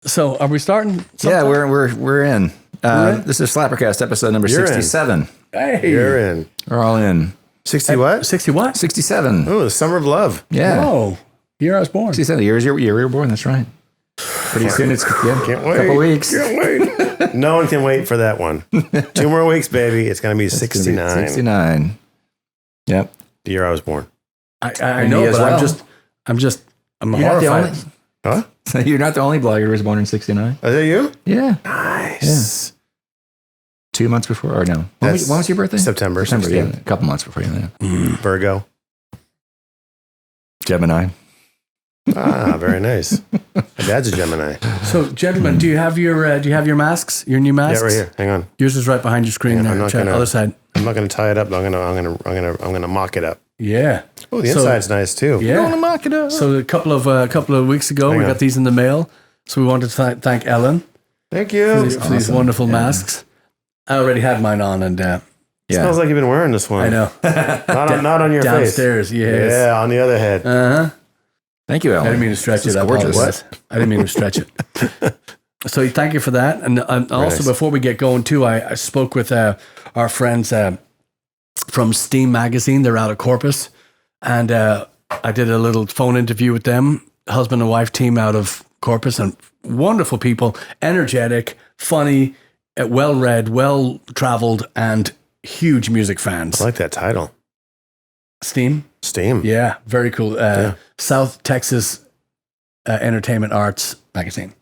So are we starting? Yeah, we're in. This is SlapperCast episode number 67. Hey, You're in. We're all in. 60 what? 60 what? 67. Oh, the summer of love. Yeah. Oh, year I was born. 67. Year you were born. That's right. Pretty soon it's Can't wait. a couple weeks. Can't wait. No one can wait for that one. 2 more weeks, baby. It's going to be 69. 69. Yep. The year I was born. I know, as but well. I'm You're not the horrified. only. Huh? You're not the only Blaggard who was born in 69. Is that you? Yeah. Nice. 2 months before, or no? When was your birthday? September. Yeah. A couple months before you. Yeah. Virgo. Gemini. Ah, very nice. My dad's a Gemini. So, gentlemen, do you have your masks? Your new masks? Yeah, right here. Hang on. Yours is right behind your screen Yeah, there. I'm not Check gonna- other side. I'm not going to tie it up. I'm going to mock it up. Yeah. Oh, the So- inside's nice too. Yeah. Mock it up. So a couple of weeks ago, we on. got these in the mail. So we wanted to thank Ellen Thank for you. these wonderful masks. I already had mine on, and Smells like you've been wearing this one. I know Not on your face. downstairs. Yes. Yeah, on the other head. Thank you, Ellen. I didn't mean to stretch This it. is I gorgeous. apologize. I didn't mean to stretch it. So thank you for that. And also, nice. before we get going too, I spoke with our friends from Steam Magazine. They're out of Corpus. And I did a little phone interview with them, husband and wife team out of Corpus, and wonderful people, energetic, funny, well-read, well-traveled, and huge music fans. I like that title. Steam? Steam. Yeah, very cool. South Texas Entertainment Arts Magazine.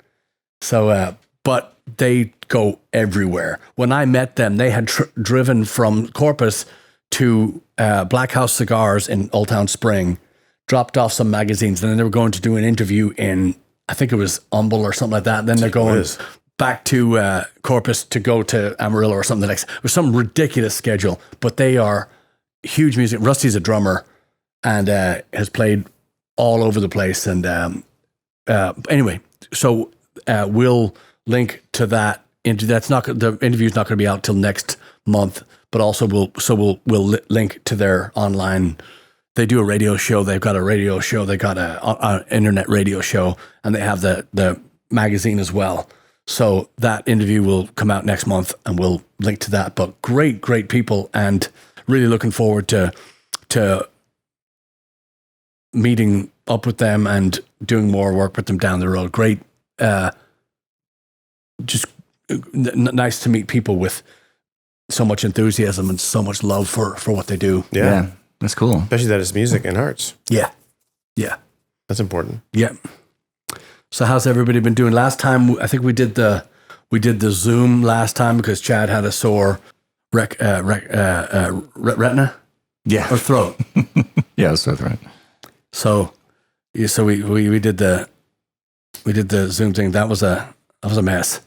So, but they go everywhere. When I met them, they had driven from Corpus to Black House Cigars in Old Town Spring, dropped off some magazines, and then they were going to do an interview in, I think it was Humble or something like that. And then they're going back to Corpus to go to Amarillo or something next. It was some ridiculous schedule, but they are huge music. Rusty's a drummer and has played all over the place. And anyway, so we'll link to that. The interview's not going to be out till next month, but also we'll link to their online. They do a radio show. They've got a radio show. They got a internet radio show, and they have the magazine as well. So that interview will come out next month, and we'll link to that. But great people, and really looking forward to meeting up with them and doing more work with them down the road. Great, just nice to meet people with so much enthusiasm and so much love for what they do. Yeah. That's cool. Especially that it's music and arts. Yeah. That's important. Yeah. So how's everybody been doing? Last time, I think we did the Zoom last time because Chad had a sore retina Yeah. or throat. Yeah, that's right. So we did the Zoom thing. That was a mess.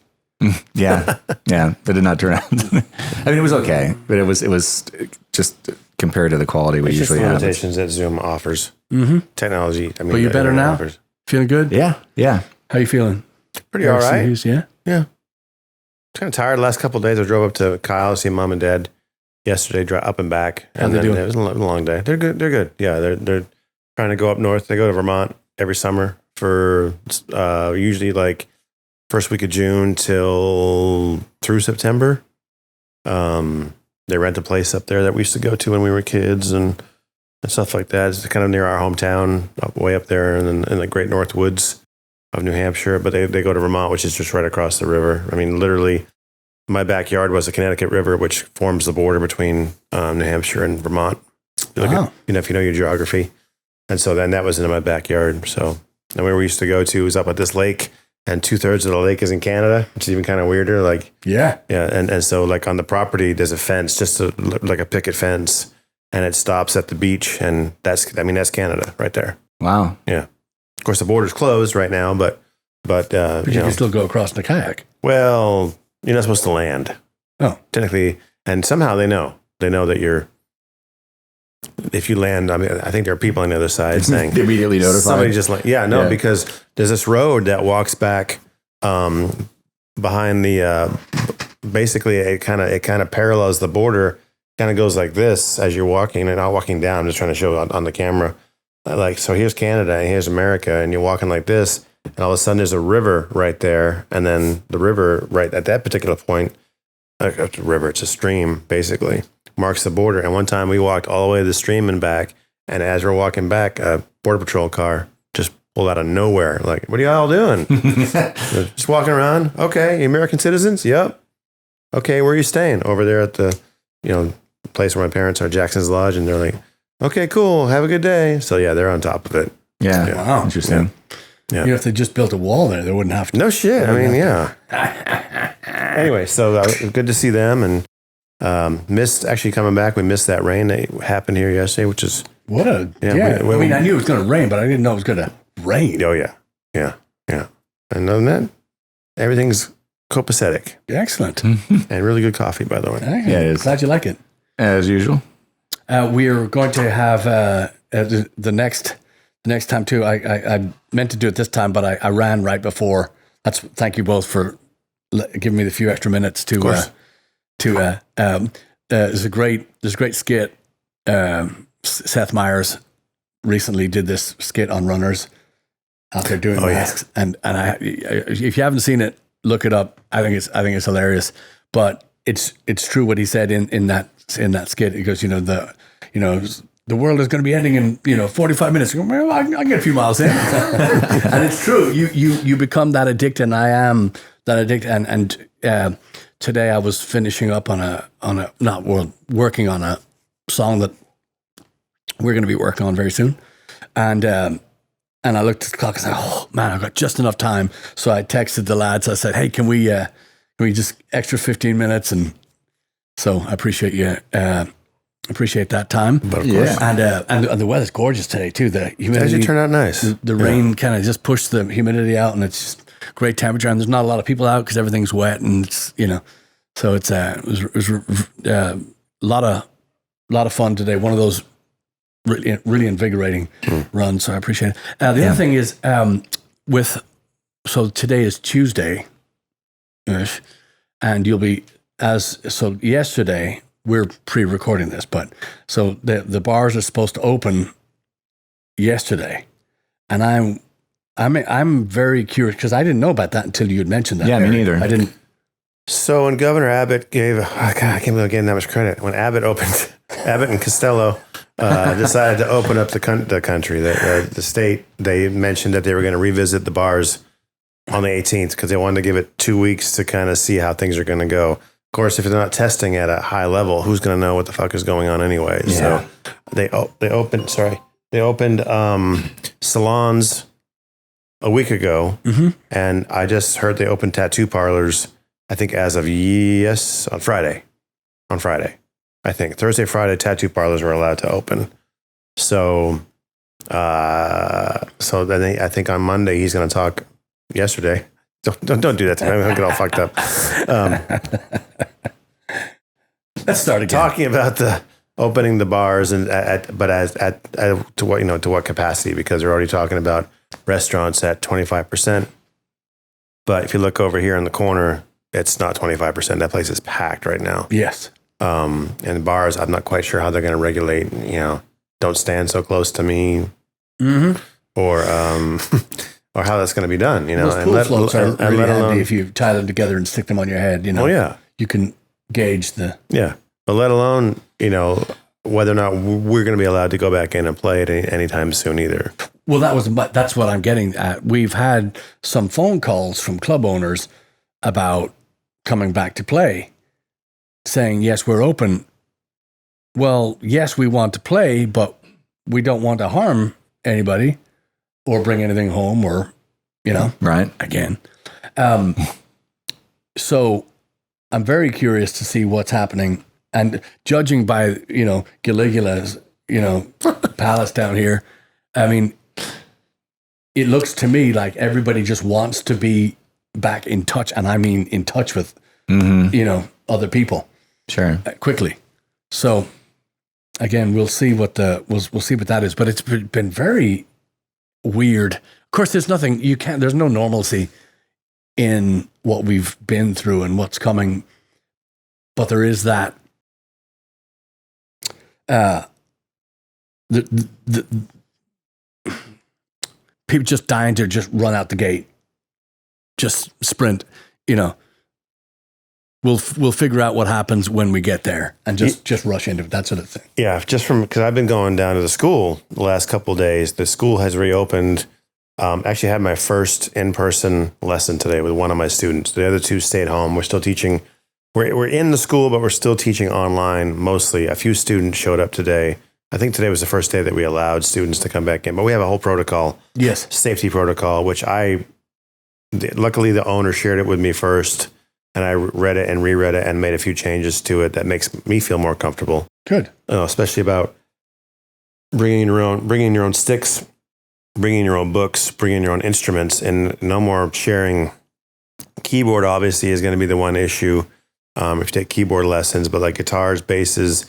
Yeah. Yeah. That did not turn out. I mean, it was okay, but it was just compared to the quality we It's just usually have. limitations that Zoom offers. Technology. I mean, But you're better now? offers. Feeling good? Yeah. Yeah. How you feeling? Pretty all right. Yeah. Yeah. Kind of tired. The last couple of days, I drove up to Kyle to see mom and dad yesterday, drive up and back. How And they then doing? it was a long day. They're good. They're good. Yeah. They're trying to go up north. They go to Vermont every summer for usually like first week of June till through September. They rent a place up there that we used to go to when we were kids and stuff like that. It's kind of near our hometown, way up there in the Great North Woods of New Hampshire. But they go to Vermont, which is just right across the river. I mean, literally, my backyard was the Connecticut River, which forms the border between New Hampshire and Vermont. If you know your geography. And so then that was in my backyard. So and where we used to go to was up at this lake, and 2/3 of the lake is in Canada, which is even kind of weirder. Like, Yeah. yeah, and so like on the property, there's a fence, like a picket fence, and it stops at the beach, and that's Canada right there. Wow. Yeah, of course the border's closed right now, but But you can still go across in a kayak. well, you're not supposed to land. Oh. Technically, and somehow they know that if you land. I mean, I think there are people on the other side saying Immediately notified. somebody just like, because there's this road that walks back behind the basically it kind of parallels the border, kind of goes like this as you're walking and not walking down. I'm just trying to show on the camera. Like, so here's Canada and here's America, and you're walking like this, and all of a sudden there's a river right there, and then the river right at that particular point, it's a river, it's a stream basically, marks the border. And one time we walked all the way to the stream and back, and as we're walking back, a border patrol car just pulled out of nowhere. Like, what are y'all doing? Just walking around. Okay, American citizens. Yep. Okay, where are you staying? Over there at the, place where my parents are, Jackson's Lodge, and they're like, okay, cool, have a good day. So yeah, they're on top of it. Yeah. Wow. Interesting. Yeah. If they just built a wall there, they wouldn't have to. No shit. I mean, yeah. Anyway, so good to see them, and missed actually coming back. We missed that rain that happened here yesterday, which is What a I mean, I knew it was going to rain, but I didn't know it was going to rain. oh yeah. And other than that, everything's copacetic Excellent. and really good coffee, by the way. Excellent. Yeah, it is. Glad you like it. As usual. We're going to have the next time too. I meant to do it this time, but I ran right before. Thank you both for giving me the few extra minutes to. There's a great skit. Seth Meyers recently did this skit on runners out there doing masks, and if you haven't seen it, look it up. I think it's hilarious, but it's true what he said in that skit. He goes, the world is going to be ending in 45 minutes. Well, I can get a few miles in, and it's true. You become that addicted, and I am that addicted. And today I was finishing up working on a song that we're going to be working on very soon, and I looked at the clock and said, "Oh man, I've got just enough time." So I texted the lads. I said, "Hey, can we just extra 15 minutes?" And so I appreciate you. Appreciate that time. But of course. And the weather's gorgeous today too. The humidity It turned out nice. The rain kind of just pushed the humidity out, and it's just great temperature. And there's not a lot of people out because everything's wet, and it's so it was a lot of fun today. One of those really invigorating runs. So I appreciate it. The other thing is so today is Tuesday, and you'll be yesterday. We're pre-recording this, but so the bars are supposed to open yesterday, and I'm very curious because I didn't know about that until you had mentioned that. Yeah, me neither. I didn't. So when Governor Abbott I can't believe I'm getting that much credit. When Abbott and Costello decided to open up the country, the state, they mentioned that they were going to revisit the bars on the 18th because they wanted to give it 2 weeks to kind of see how things are going to go. Of course, if they're not testing at a high level, who's going to know what the fuck is going on anyway? Yeah. So they opened salons a week ago, and I just heard they opened tattoo parlors. I think as of on Friday, I think Thursday, Friday, tattoo parlors were allowed to open. So, then I think on Monday he's going to talk. Yesterday. Don't do that to me. I'm going to get all fucked up. Let's start again. Talking about opening the bars and to what capacity? Because they're already talking about restaurants at 25%. But if you look over here in the corner, it's not 25%. That place is packed right now. Yes. And bars, I'm not quite sure how they're going to regulate. Don't stand so close to me, or how that's going to be done, Those pool floats are really handy if you tie them together and stick them on your head, Oh, yeah. You can gauge the... Yeah. But let alone, whether or not we're going to be allowed to go back in and play it anytime soon either. Well, that's what I'm getting at. We've had some phone calls from club owners about coming back to play, saying, yes, we're open. Well, yes, we want to play, but we don't want to harm anybody or bring anything home or, right. Again. So I'm very curious to see what's happening. And judging by, Caligula's, palace down here, I mean, it looks to me like everybody just wants to be back in touch. And I mean, in touch with, other people. Sure. Quickly. So again, we'll see what we'll see what that is, but it's been very weird. Of course, there's no normalcy in what we've been through and what's coming, but there is that the people just dying to just run out the gate, just sprint. We'll figure out what happens when we get there and just rush into it, that sort of thing. Yeah, just because I've been going down to the school the last couple of days. The school has reopened. Actually had my first in-person lesson today with one of my students. The other two stayed home. We're still teaching. We're in the school, but we're still teaching online mostly. A few students showed up today. I think today was the first day that we allowed students to come back in. But we have a whole protocol, safety protocol, which luckily the owner shared it with me first. And I read it and reread it and made a few changes to it that makes me feel more comfortable. Good. Especially about bringing your own sticks, bringing your own books, bringing your own instruments, and no more sharing. Keyboard obviously is going to be the one issue if you take keyboard lessons, but like guitars, basses,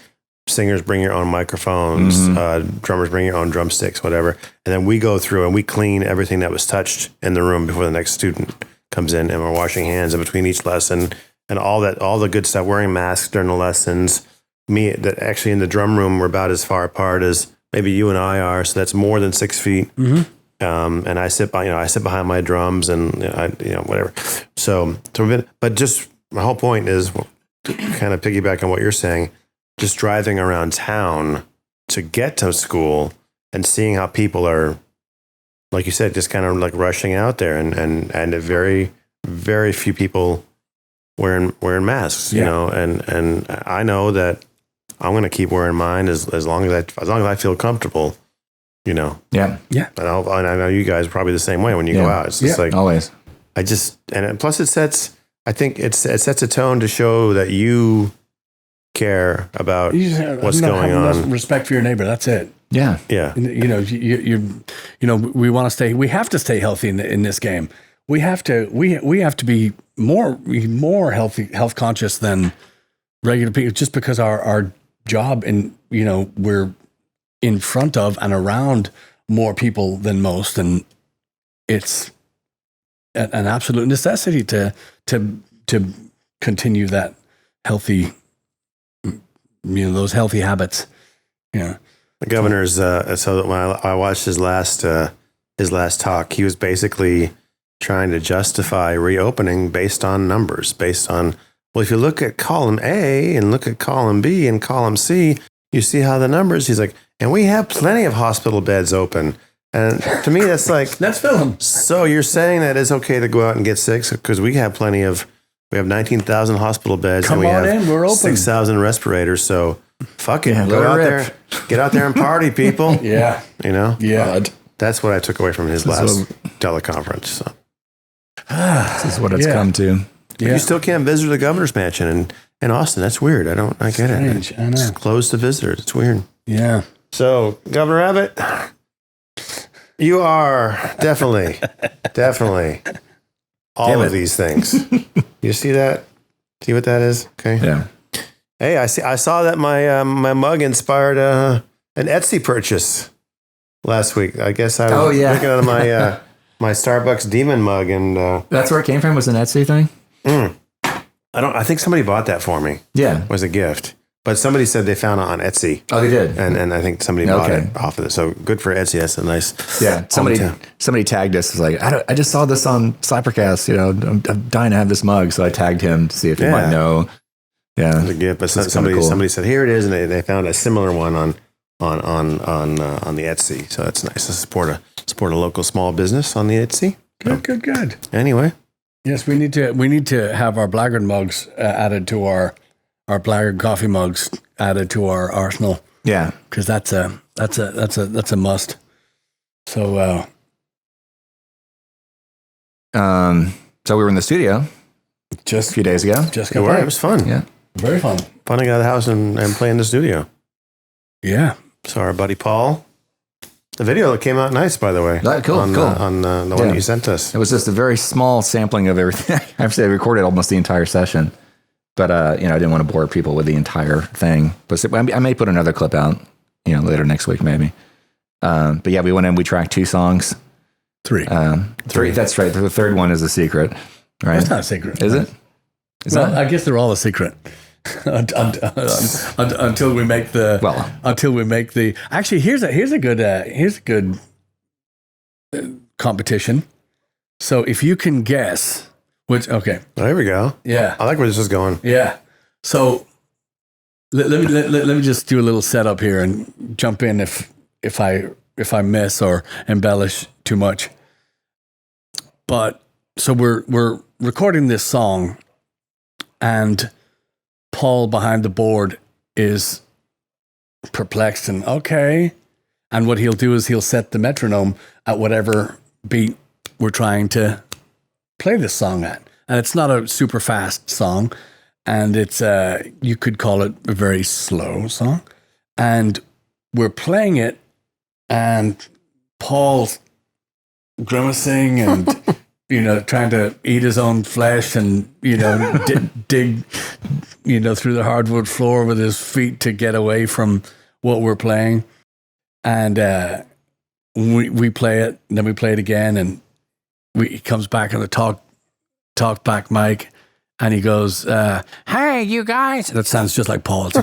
singers bring your own microphones, drummers bring your own drumsticks, whatever. And then we go through and we clean everything that was touched in the room before the next student comes in, and we're washing hands in between each lesson and all the good stuff, wearing masks during the lessons. Actually in the drum room, we're about as far apart as maybe you and I are. So that's more than 6 feet. And I sit behind my drums and whatever. So but just my whole point is to kind of piggyback on what you're saying, just driving around town to get to school and seeing how people are, like you said, just kind of like rushing out there and very, very few people wearing masks, you know, and I know that I'm going to keep wearing mine as long as I feel comfortable, you know? Yeah. Yeah. And I know you guys are probably the same way when you go out. It's just like, always. And plus it sets a tone to show that you care about what's going on. Respect for your neighbor. That's it. Yeah. Yeah. We want to stay, we have to stay healthy in this game. We have to be more health conscious than regular people, just because our job and, we're in front of and around more people than most. And it's an absolute necessity to continue that healthy, those healthy habits. Yeah. The governor's, so when I watched his last talk, he was basically trying to justify reopening based on numbers, based on, well, if you look at column A and look at column B and column C, you see how the numbers, he's like, and we have plenty of hospital beds open. And to me, that's like, let's fill them. So you're saying that it's okay to go out and get sick because we have 19,000 hospital beds. Come and we on have in, we're open. 6,000 respirators. So fuck it. Yeah, Go out there, get out there and party, people. Yeah. Yeah. That's what I took away from his last teleconference. So. This is what it's come to. Yeah. You still can't visit the governor's mansion in Austin. That's weird. I get Strange. it. I know. It's closed to visitors. It's weird. Yeah. So, Governor Abbott, you are definitely all of these things. You see that? See what that is? Okay. Yeah. Hey, I saw that my mug inspired an Etsy purchase last week. I guess I was looking at my Starbucks Demon mug, and that's where it came from. Was an Etsy thing. I think somebody bought that for me. Yeah, it was a gift, but somebody said they found it on Etsy. Oh, they did, and I think somebody bought it off of it. So good for Etsy. That's a nice. Yeah, somebody tagged us. Was like, I just saw this on SlapperCast. I'm dying to have this mug, so I tagged him to see if he might know. Yeah, it was a gift, but somebody said here it is, and they found a similar one on the Etsy. So that's nice to support a local small business on the Etsy. Good. Anyway. Yes, we need to have our Blaggard mugs added to our Blaggard coffee mugs added to our arsenal. Yeah, because that's a must. So, so we were in the studio just a few days ago. Just got back. It was fun. Yeah, very fun. Fun to get out of the house and play in the studio. Yeah. So our buddy Paul. The video came out nice, by the way. Cool. On the one you sent us. It was just a very small sampling of everything. I have to say, I recorded almost the entire session, but I didn't want to bore people with the entire thing. But I may put another clip out, later next week maybe. But yeah, we went in. We tracked 2 songs. 3. 3. That's right. The third one is a secret. Right? That's not a secret. Is it? I guess they're all a secret. Until we make the actually here's a good competition. So if you can guess, which, okay. There we go. Yeah. I like where this is going. Yeah. So let me just do a little setup here and jump in if I miss or embellish too much. But so we're recording this song, and Paul behind the board is perplexed and okay. And what he'll do is he'll set the metronome at whatever beat we're trying to play this song at. And it's not a super fast song. And it's, you could call it a very slow song. And we're playing it, and Paul's grimacing and, trying to eat his own flesh and, dig, through the hardwood floor with his feet to get away from what we're playing. And we play it, and then we play it again, and he comes back on the talk back mic, and he goes, "Hey, you guys!" That sounds just like Paul. It's a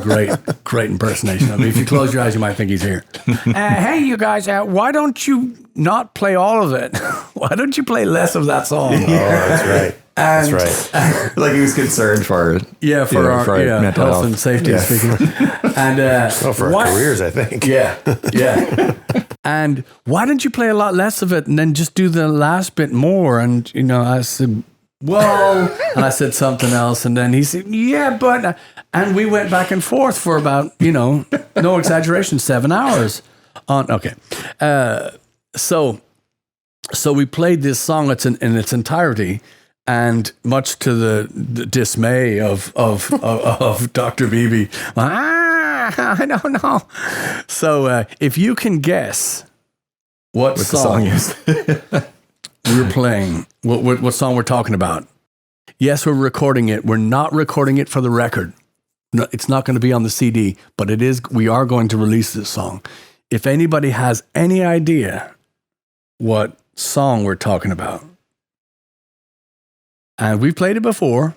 great impersonation. I mean, if you close your eyes, you might think he's here. Hey, you guys! Why don't you not play all of it? Why don't you play less of that song? Oh, that's right. That's right. Like he was concerned for our health mental health and safety speaking. And for our careers, I think. Yeah. And why don't you play a lot less of it and then just do the last bit more? And I said, well, and I said something else, and then he said, yeah, but, and we went back and forth for about, no exaggeration, 7 hours on. Okay. So we played this song in its entirety, and much to the dismay of Dr. Beebe, I don't know. So if you can guess what song is we're playing, what song we're talking about. Yes, we're recording it. We're not recording it for the record. No, it's not going to be on the CD, but it is. We are going to release this song. If anybody has any idea what song we're talking about, and we've played it before,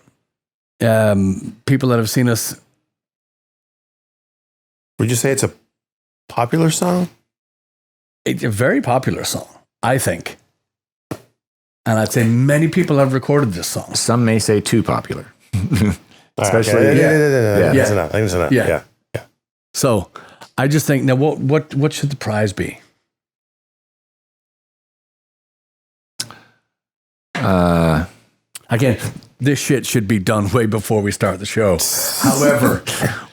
people that have seen us. Would you say it's a popular song? It's a very popular song, I think. And I'd say many people have recorded this song. Some may say too popular. Especially, yeah. That's enough. I think that's enough. Yeah. So I just think, now what should the prize be? Again, this shit should be done way before we start the show. However,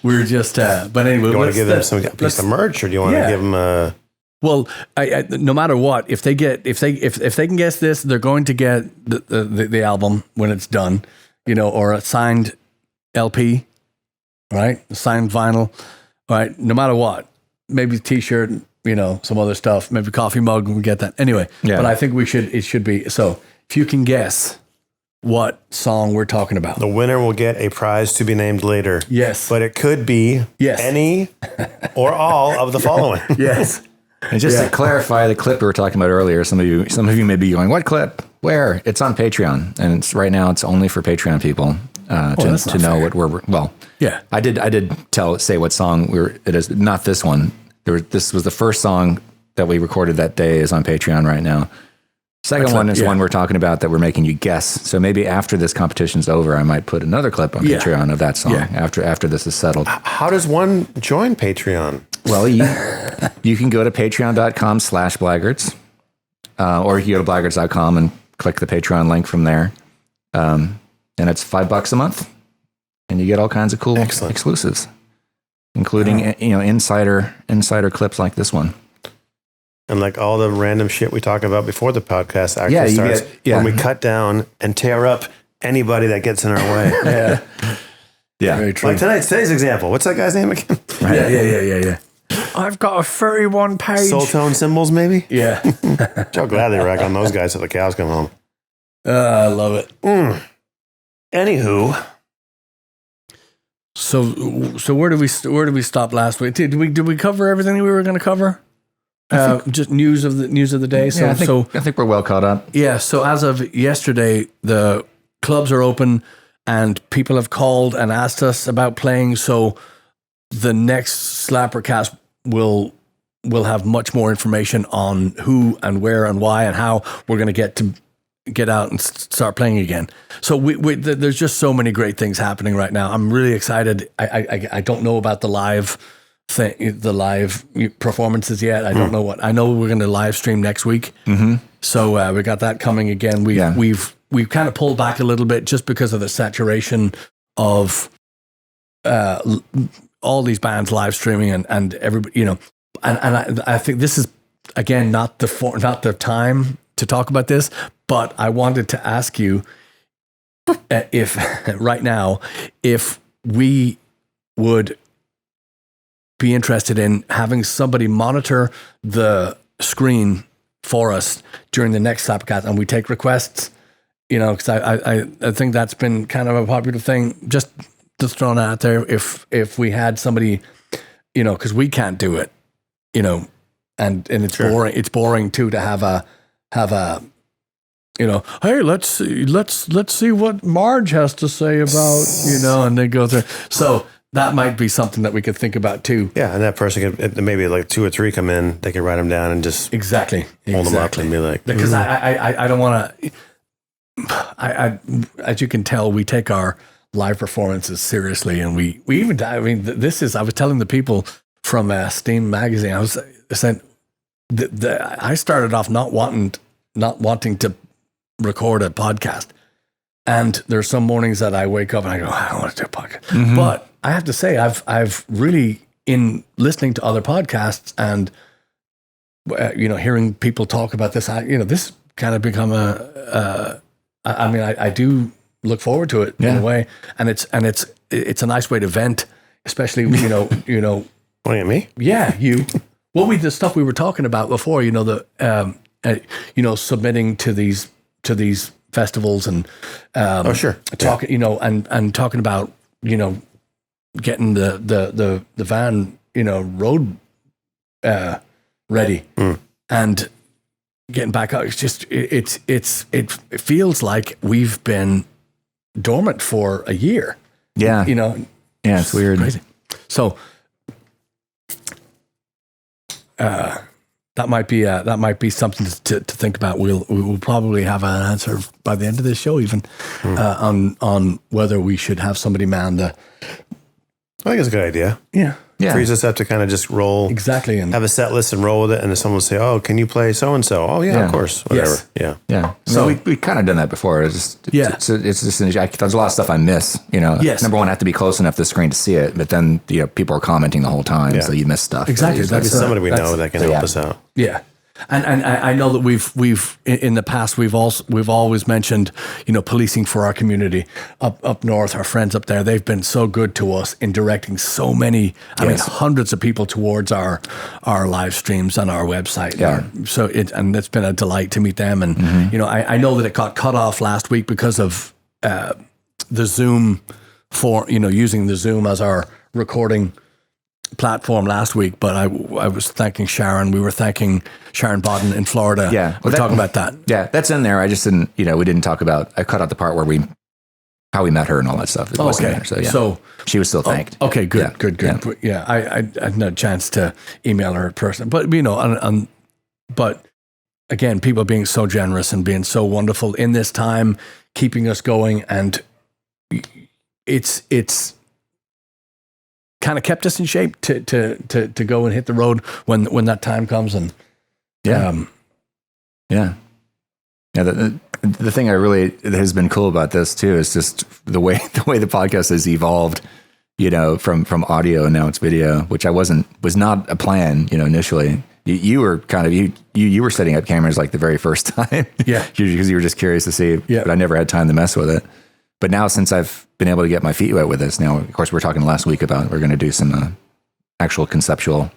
we're just, but anyway. Do you want to give them some piece of merch, or do you want to give them a... Well, no matter what, if they can guess this, they're going to get the album when it's done, or a signed LP, right? A signed vinyl, right? No matter what, maybe a T-shirt, some other stuff, maybe coffee mug, we get that anyway. Yeah. But I think it should be. So if you can guess what song we're talking about, the winner will get a prize to be named later. Yes, but it could be any or all of the following. Yes. And just to clarify the clip we were talking about earlier, some of you may be going, what clip? Where? It's on Patreon, and right now it's only for Patreon people to know what we're. Well, yeah, I did say what song it is. Not this one. This was the first song that we recorded that day is on Patreon right now. Second one is one we're talking about that we're making you guess. So maybe after this competition's over, I might put another clip on Patreon of that song after this is settled. How does one join Patreon? Well, you can go to patreon.com/Blaggards, or you can go to blaggards.com and click the Patreon link from there. And it's $5 a month, and you get all kinds of cool exclusives, including insider clips like this one. And like all the random shit we talk about before the podcast actually starts, when we cut down and tear up anybody that gets in our way. Yeah. Very true. Like today's example. What's that guy's name again? Right. Yeah. I've got a 31-page. Soul tone symbols, maybe? Yeah. I'll gladly rag on those guys till the cows come home. I love it. Anywho. So where did we stop last week? Did we cover everything we were going to cover? Just news of the day. So I think we're well caught up. Yeah. So as of yesterday, the clubs are open, and people have called and asked us about playing. So the next SlapperCast will we'll have much more information on who and where and why and how we're going to get out and start playing again. So there's just so many great things happening right now. I'm really excited. I don't know about the live performances yet. I don't know what. I know we're going to live stream next week. Mm-hmm. So we got that coming again. We've kind of pulled back a little bit just because of the saturation of all these bands live streaming and everybody, and I think this is again not the time to talk about this, but I wanted to ask you if right now if we would be interested in having somebody monitor the screen for us during the next SlapperCast, and we take requests, because I think that's been kind of a popular thing. Just throwing it out there, if we had somebody, because we can't do it, and it's boring. It's boring too to have a hey, let's see what Marge has to say about, and they go through. So that might be something that we could think about too. Yeah, and that person could maybe like 2 or 3 come in. They could write them down and just hold them up and be like, because I don't want to. I as you can tell, we take our live performances seriously, and we even. I mean, this is. I was telling the people from Steam magazine. I was saying I started off not wanting to record a podcast, and there's some mornings that I wake up and I go, I don't want to do a podcast, mm-hmm. But I have to say, I've really, in listening to other podcasts and hearing people talk about this, this kind of become I do look forward to it in a way, and it's a nice way to vent, especially pointing at me. Yeah, you. Well, the stuff we were talking about before, submitting to these festivals and talking, and talking about getting the van road ready and getting back out. It's just it feels like we've been dormant for a year. Yeah, it's weird. Crazy. So that might be something to think about. We'll probably have an answer by the end of this show, even on whether we should have somebody man the. I think it's a good idea. Yeah. Frees us up to kind of just roll. Exactly. And have a set list and roll with it. And if someone will say, oh, can you play so-and-so? Oh, yeah, of course. Whatever. Yes. Yeah. So we kind of done that before. It's just there's a lot of stuff I miss, Yes. Number one, I have to be close enough to the screen to see it, but then, people are commenting the whole time. So you miss stuff. Exactly. That's somebody we know that can help us out. Yeah. And I know that we've in the past we've always mentioned policing for our community up north. Our friends up there, they've been so good to us in directing so many, hundreds of people towards our live streams on our website. Yeah. It's been a delight to meet them. And I know that it got cut off last week because of the Zoom for using the Zoom as our recording platform last week, but I was thanking Sharon. We were thanking Sharon Bodden in Florida. Yeah. We're talking about that. Yeah, that's in there. I just didn't, we didn't talk about, I cut out the part where how we met her and all that stuff. It wasn't there. So, yeah. So she was still thanked. Okay, good, good. Yeah, I had no chance to email her in person, but but again, people being so generous and being so wonderful in this time, keeping us going, and it's kind of kept us in shape to go and hit the road when that time comes. And the thing that has been cool about this too is just the way the podcast has evolved, from audio and now it's video, which was not a plan, initially. You were kind of you were setting up cameras like the very first time, because you were just curious to see, but I never had time to mess with it. But now, since I've been able to get my feet wet with this, now, of course, we're talking last week about we're going to do some actual conceptual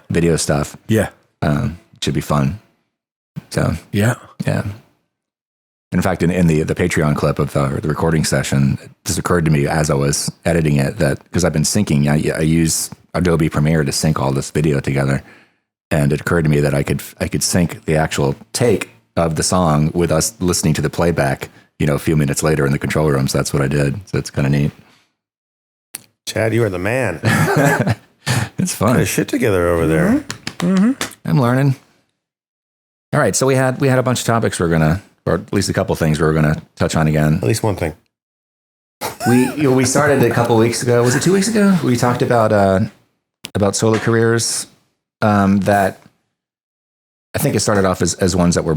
video stuff. Yeah. Should be fun. So, yeah. In fact, in the Patreon clip of the recording session, this occurred to me as I was editing it, that because I've been syncing, I use Adobe Premiere to sync all this video together. And it occurred to me that I could sync the actual take of the song with us listening to the playback, a few minutes later in the control room. So that's what I did. So it's kind of neat. Chad, you are the man. It's fun. Put shit together over there. I'm learning. All right, so we had a bunch of topics we're gonna, or at least a couple things we were gonna touch on again. At least one thing. We started a couple weeks ago. Was it 2 weeks ago? We talked about solo careers. That I think it started off as ones that were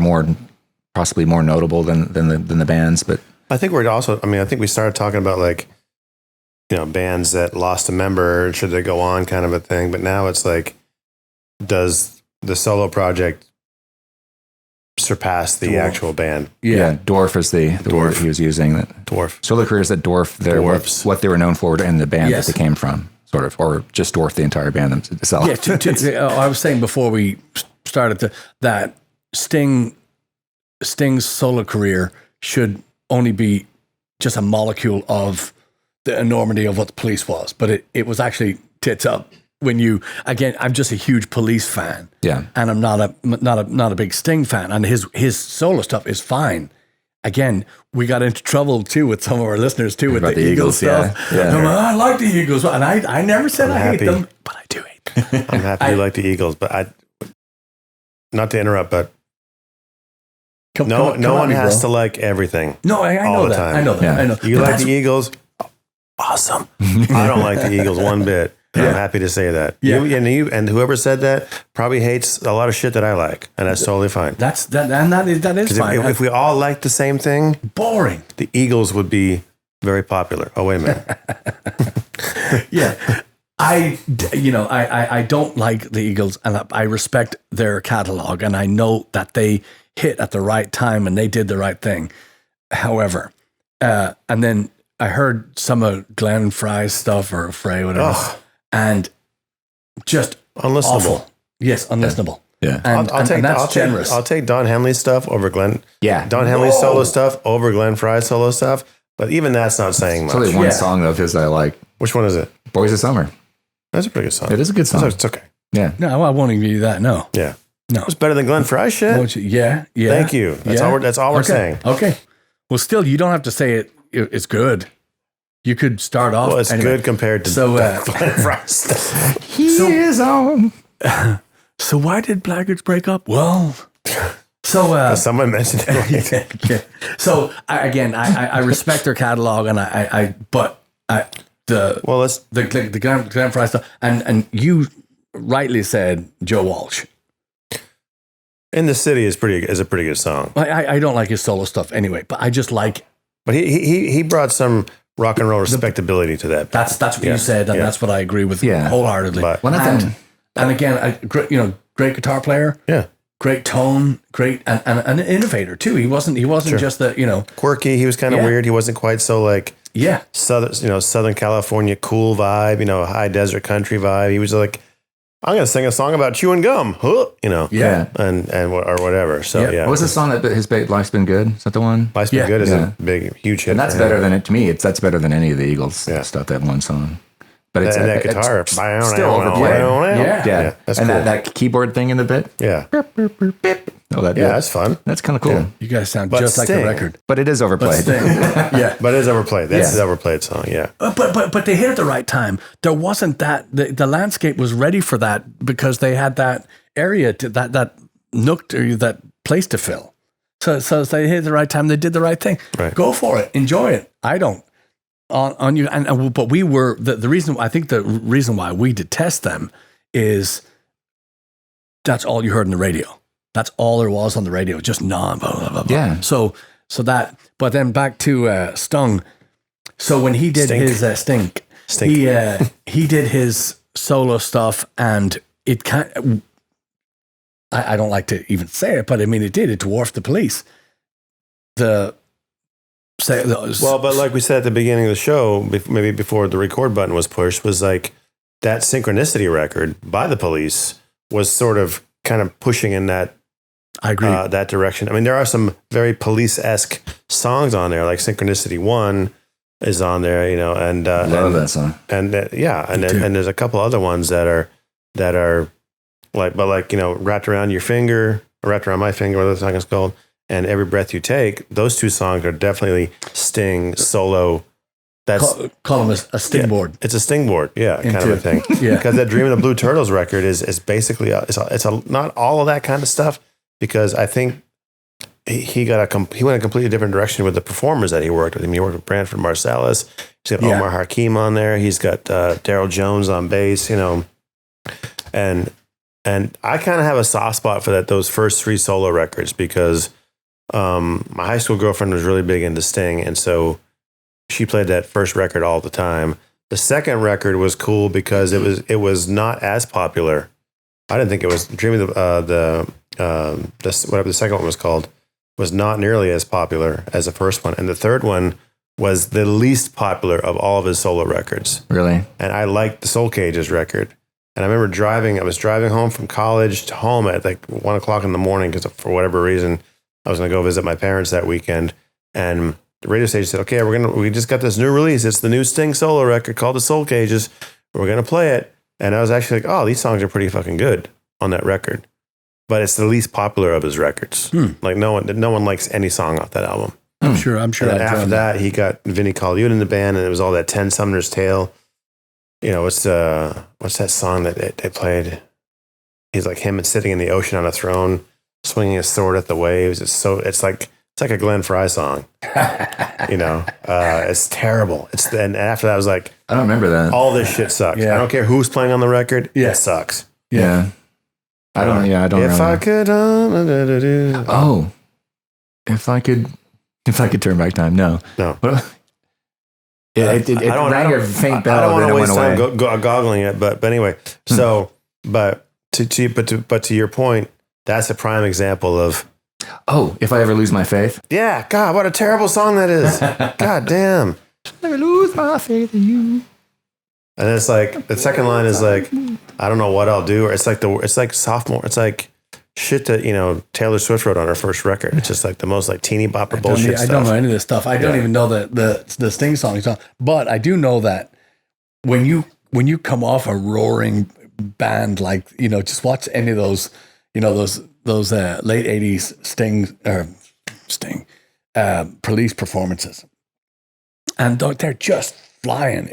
possibly more notable than the bands, but I think we're also. I mean, I think we started talking about like, bands that lost a member, should they go on, kind of a thing. But now it's like, does the solo project surpass the actual band? Yeah, dwarf is the word he was using. That Dwarf. solo careers that dwarf what they were known for in the band that they came from, sort of, or just dwarf the entire band themselves. Yeah, I was saying before we started that Sting's solo career should only be just a molecule of the enormity of what the Police was, but it was actually tits up. When I'm just a huge Police fan, and I'm not a big Sting fan, and his solo stuff is fine. Again, we got into trouble too with some of our listeners too with the Eagles stuff. Yeah. I like the Eagles, and I never said I hate them, but I do hate them. I'm happy you like the Eagles, but not to interrupt, but no one has to like everything. No, I know that. Time. I know that. Yeah. I know. You like the Eagles? Awesome. I don't like the Eagles one bit. I'm happy to say that. Yeah. You and whoever said that probably hates a lot of shit that I like, and that's totally fine. That is fine. If we all liked the same thing, boring, the Eagles would be very popular. Oh, wait a minute. Yeah. I don't like the Eagles, and I respect their catalog, and I know that they hit at the right time and they did the right thing. However, and then I heard some of Glenn Fry's stuff, or Frey, whatever, and just unlistenable. Awful. Yes, unlistenable. Yeah. And that's generous. I'll take Don Henley's stuff over Glenn. Yeah. Don Henley's solo stuff over Glenn Fry's solo stuff. But even that's not saying much. It's only one song of his I like. Which one is it? Boys of Summer. That's a pretty good song. It is a good song. It's okay. Yeah. No, I won't even give you that. No. Yeah. No. It's better than Glenn Fry shit. Yeah. Thank you. That's all we're saying. Okay. Well, still, you don't have to say it's good. You could start off. Well, it's good compared to Glenn Fry stuff. He is on. So why did Blaggards break up? Well, so someone mentioned it. Yeah. So I respect their catalog, and the Glenn Fry stuff, and you rightly said Joe Walsh. In the City is a pretty good song. I don't like his solo stuff anyway, but I just like. But he brought some rock and roll respectability to that. That's what you said, and that's what I agree with wholeheartedly. But and again, great guitar player. Yeah. Great tone, great, and an innovator too. He wasn't just the quirky. He was kind of weird. He wasn't quite so like Southern California cool vibe. High desert country vibe. He was like, I'm gonna sing a song about chewing gum. And or whatever. So What was the song that his Life's Been Good? Is that the one? Life's Been Good is a big, huge hit. And that's better than it to me. That's better than any of the Eagles stuff. That one song. But it's that guitar it's still overplayed. Yeah. That's and cool. that keyboard thing in the bit. Yeah. Oh, that's fun. That's kind of cool. Yeah. You guys sound just like the record. But it is overplayed. But it is overplayed. That's an overplayed song. Yeah. But they hit at the right time. There wasn't that the landscape was ready for that because they had that area to that nook or that place to fill. So they hit at the right time. They did the right thing. Right. Go for it. Enjoy it. I don't. On you but we were the reason why we detest them is that's all you heard on the radio. That's all there was on the radio, just blah, blah, blah, blah. Yeah. So that, but then back to Stung. So when he did his Stink. He did his solo stuff, and it I don't like to even say it, but I mean it dwarfed the Police. But like we said at the beginning of the show, maybe before the record button was pushed, was like that Synchronicity record by the Police was sort of kind of pushing in that. I agree. That direction. I mean, there are some very Police-esque songs on there, like Synchronicity 1 is on there, and love that song. And there's a couple other ones that are like Wrapped Around Your Finger, or Wrapped Around My Finger, whatever the song is called. And Every Breath You Take, those two songs are definitely Sting solo call them a stingboard. Yeah, it's a stingboard, kind of a thing. Yeah, because that Dream of the Blue Turtles record is basically it's not all of that kind of stuff, because I think he went a completely different direction with the performers that he worked with. I mean, he worked with Branford Marsalis. He's got Omar Hakim on there. He's got Daryl Jones on bass. And I kind of have a soft spot for those first 3 solo records, because my high school girlfriend was really big into Sting, and so she played that first record all the time. The second record was cool because it was not as popular. I didn't think it was Dream of whatever the second one was called was not nearly as popular as the first one, and the third one was the least popular of all of his solo records. Really? And I liked the Soul Cages record. And I remember I was driving home from college to home at like 1 o'clock in the morning, because for whatever reason, I was going to go visit my parents that weekend. And the radio station said, okay, we just got this new release. It's the new Sting solo record called The Soul Cages. We're going to play it. And I was actually like, oh, these songs are pretty fucking good on that record. But it's the least popular of his records. Like no one likes any song off that album. I'm sure. And after that, he got Vinnie Colaiuta in the band, and it was all that 10 Sumner's Tale. What's that song that they played? He's like him sitting in the ocean on a throne, swinging his sword at the waves. It's like a Glenn Frey song. It's terrible. And after that, I was like, I don't remember that. All this shit sucks. Yeah. I don't care who's playing on the record. It sucks. Yeah. I don't. Yeah, I don't. If I could. Oh, if I could turn back time. No. It rang a faint bell. I don't want to waste time away. goggling it, but anyway. So, but to your point, that's a prime example of. Oh, if I ever lose my faith. Yeah, God, what a terrible song that is. God damn. Never lose my faith in you. And it's like the second line is like, I don't know what I'll do. Or it's like sophomore. It's like shit that Taylor Swift wrote on her first record. It's just like the most like teeny bopper bullshit stuff. I don't know any of this stuff. I don't even know the Sting songs, but I do know that when you come off a roaring band, like just watch any of those those late 80s Sting Police performances, and they're just flying.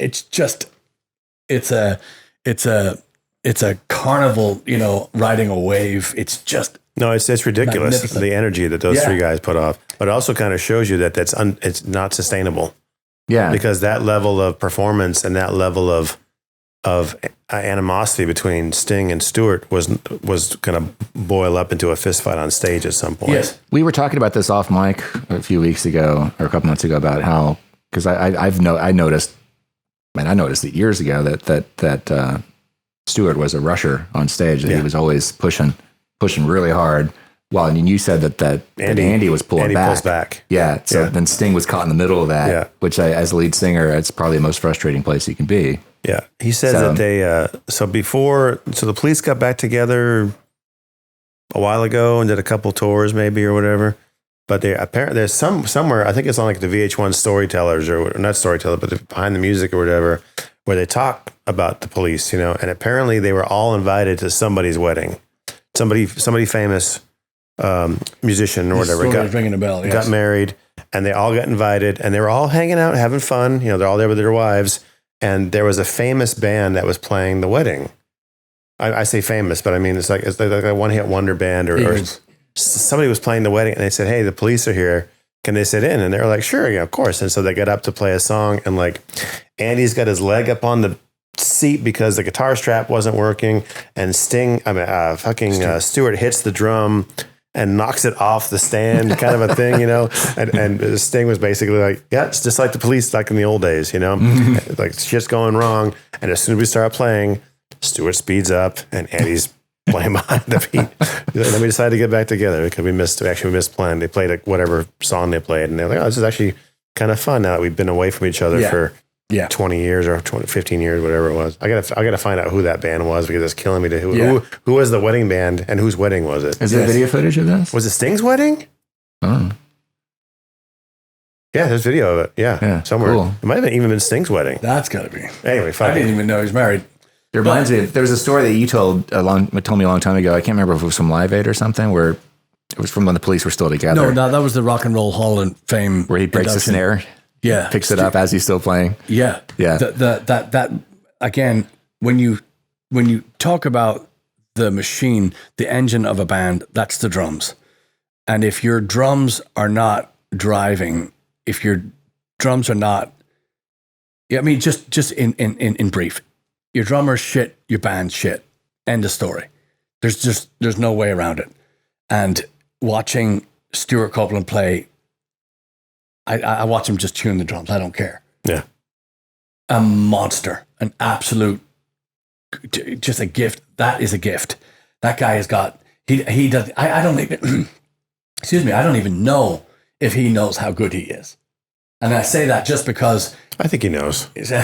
It's a carnival, riding a wave. It's just it's ridiculous, the energy that those 3 guys put off. But it also kind of shows you that it's not sustainable. Yeah, because that level of performance and that level of animosity between Sting and Stewart was going to boil up into a fist fight on stage at some point. Yes, we were talking about this off mic a few weeks ago or a couple months ago about how, because I noticed it years ago that Stewart was a rusher on stage, that he was always pushing really hard. Well, you said that Andy was pulling back. Pulls back. Yeah. So then Sting was caught in the middle of that, which as a lead singer, it's probably the most frustrating place you can be. Yeah. He says that the Police got back together a while ago and did a couple tours maybe or whatever. But apparently there's somewhere, I think it's on like the VH1 Storytellers or not Storyteller, but Behind the Music or whatever, where they talk about the Police, and apparently they were all invited to somebody's wedding. Somebody famous musician or whatever ringing a bell. Yes. Got married, and they all got invited, and they were all hanging out, having fun. They're all there with their wives, and there was a famous band that was playing the wedding. I say famous, but I mean it's like a one-hit wonder band or somebody was playing the wedding, and they said, "Hey, the Police are here. Can they sit in?" And they're like, "Sure, of course." And so they got up to play a song, and like Andy's got his leg up on the seat because the guitar strap wasn't working, and Stewart hits the drum and knocks it off the stand, kind of a thing, and Sting was basically like, yeah, it's just like the Police, like in the old days, like shit's going wrong. And as soon as we start playing, Stewart speeds up and Andy's playing behind the beat. Then we decided to get back together because we missed playing. They played like whatever song they played, and they're like, oh, this is actually kind of fun now that we've been away from each other for 20 years or 15 years, whatever it was. I gotta find out who that band was because it's killing me to who was the wedding band and whose wedding was it? Is there video footage of this? Was it Sting's wedding? Oh. Yeah, there's video of it. Yeah, somewhere. Cool. It might have even been Sting's wedding. That's gotta be. Anyway, I didn't even know he was married. It reminds me of, there was a story that you told me a long time ago. I can't remember if it was from Live Aid or something, where it was from when the Police were still together. No, that was the Rock and Roll Hall of Fame. Where he breaks the snare. Yeah. Picks it up as he's still playing. Yeah. Yeah. That again, when you talk about the machine, the engine of a band, that's the drums. And if your drums are not driving, if your drums are not, I mean, just in brief, your drummer's shit, your band's shit. End of story. There's no way around it. And watching Stuart Copeland play, I watch him just tune the drums. I don't care. Yeah. A monster, an absolute, just a gift. That is a gift. That guy has got, he does, I don't even, excuse me, I don't even know if he knows how good he is. And I say that just because I think he knows. No,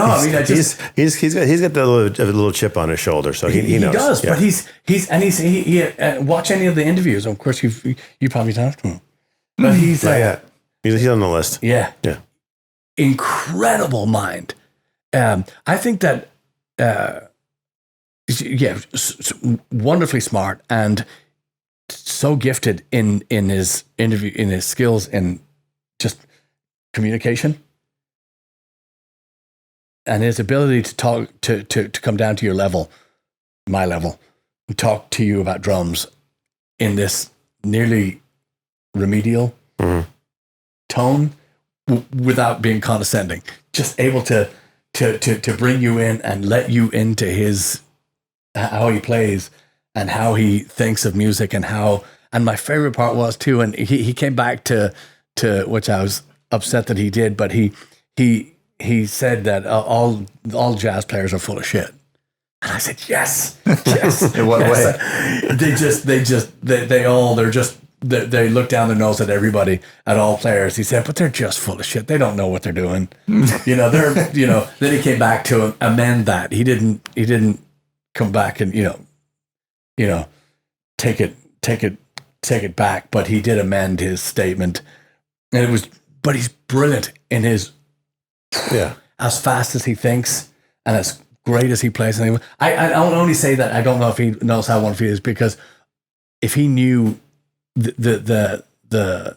I mean, he's got the little chip on his shoulder, so he knows. He does, yeah. but he watch any of the interviews. Of course, you probably talked to him, but he's he's on the list. Yeah, yeah, incredible mind. I think that wonderfully smart and so gifted in his interview, in his skills in just communication. And his ability to talk, to come down to your level, my level, and talk to you about drums in this nearly remedial tone without being condescending. Just able to bring you in and let you into his, how he plays and how he thinks of music and my favorite part was too, and he came back to which I was upset that he did, but he said that all jazz players are full of shit. And I said, yes. In what way? They look down their nose at everybody, at all players. He said, but they're just full of shit. They don't know what they're doing. Then he came back to amend that. He didn't come back and, take it back, but he did amend his statement. And but he's brilliant in his, as fast as he thinks and as great as he plays. And I don't only say that, I don't know if he knows how wonderful he is, because if he knew the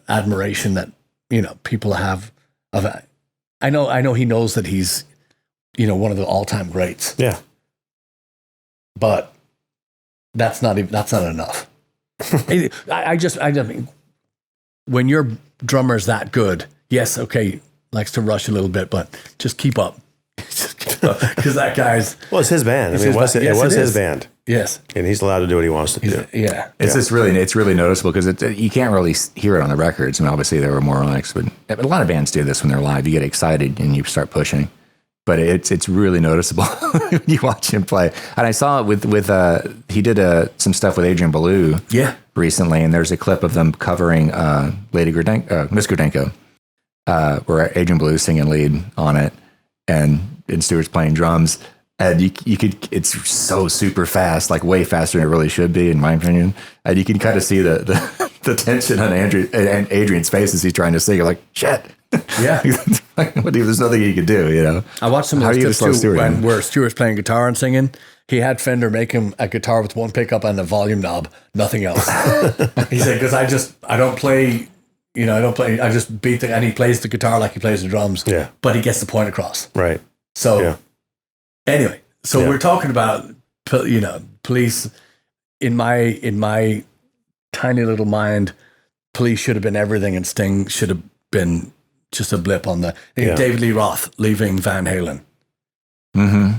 admiration that, people have of it, I know he knows that he's, one of the all-time greats. Yeah. But that's not enough. I mean, when your drummer's that good, yes, okay, likes to rush a little bit, but just keep up. Because that guy's... Well, it's his band. I mean, it was his band. Yes. And he's allowed to do what he wants to do. Yeah. It's really noticeable because you can't really hear it on the records. I mean, obviously there were more likes, but a lot of bands do this when they're live. You get excited and you start pushing. But it's really noticeable when you watch him play. And I saw it with he did some stuff with Adrian Belew recently, and there's a clip of them covering Miss Gurdenko, where Adrian Belew's singing lead on it, and Stewart's playing drums. And you could, it's so super fast, like way faster than it really should be, in my opinion. And you can kind of see the tension on Adrian's face as he's trying to sing. You're like, shit. Yeah. There's nothing he could do, I watched some of those clips too, where Stewart's playing guitar and singing. He had Fender make him a guitar with one pickup and a volume knob, nothing else. He said, because I don't play, I just beat and he plays the guitar like he plays the drums. Yeah. But he gets the point across. Right. So, anyway, we're talking about, police. In my tiny little mind, Police should have been everything, and Sting should have been just a blip on the... David Lee Roth leaving Van Halen. Mm-hmm.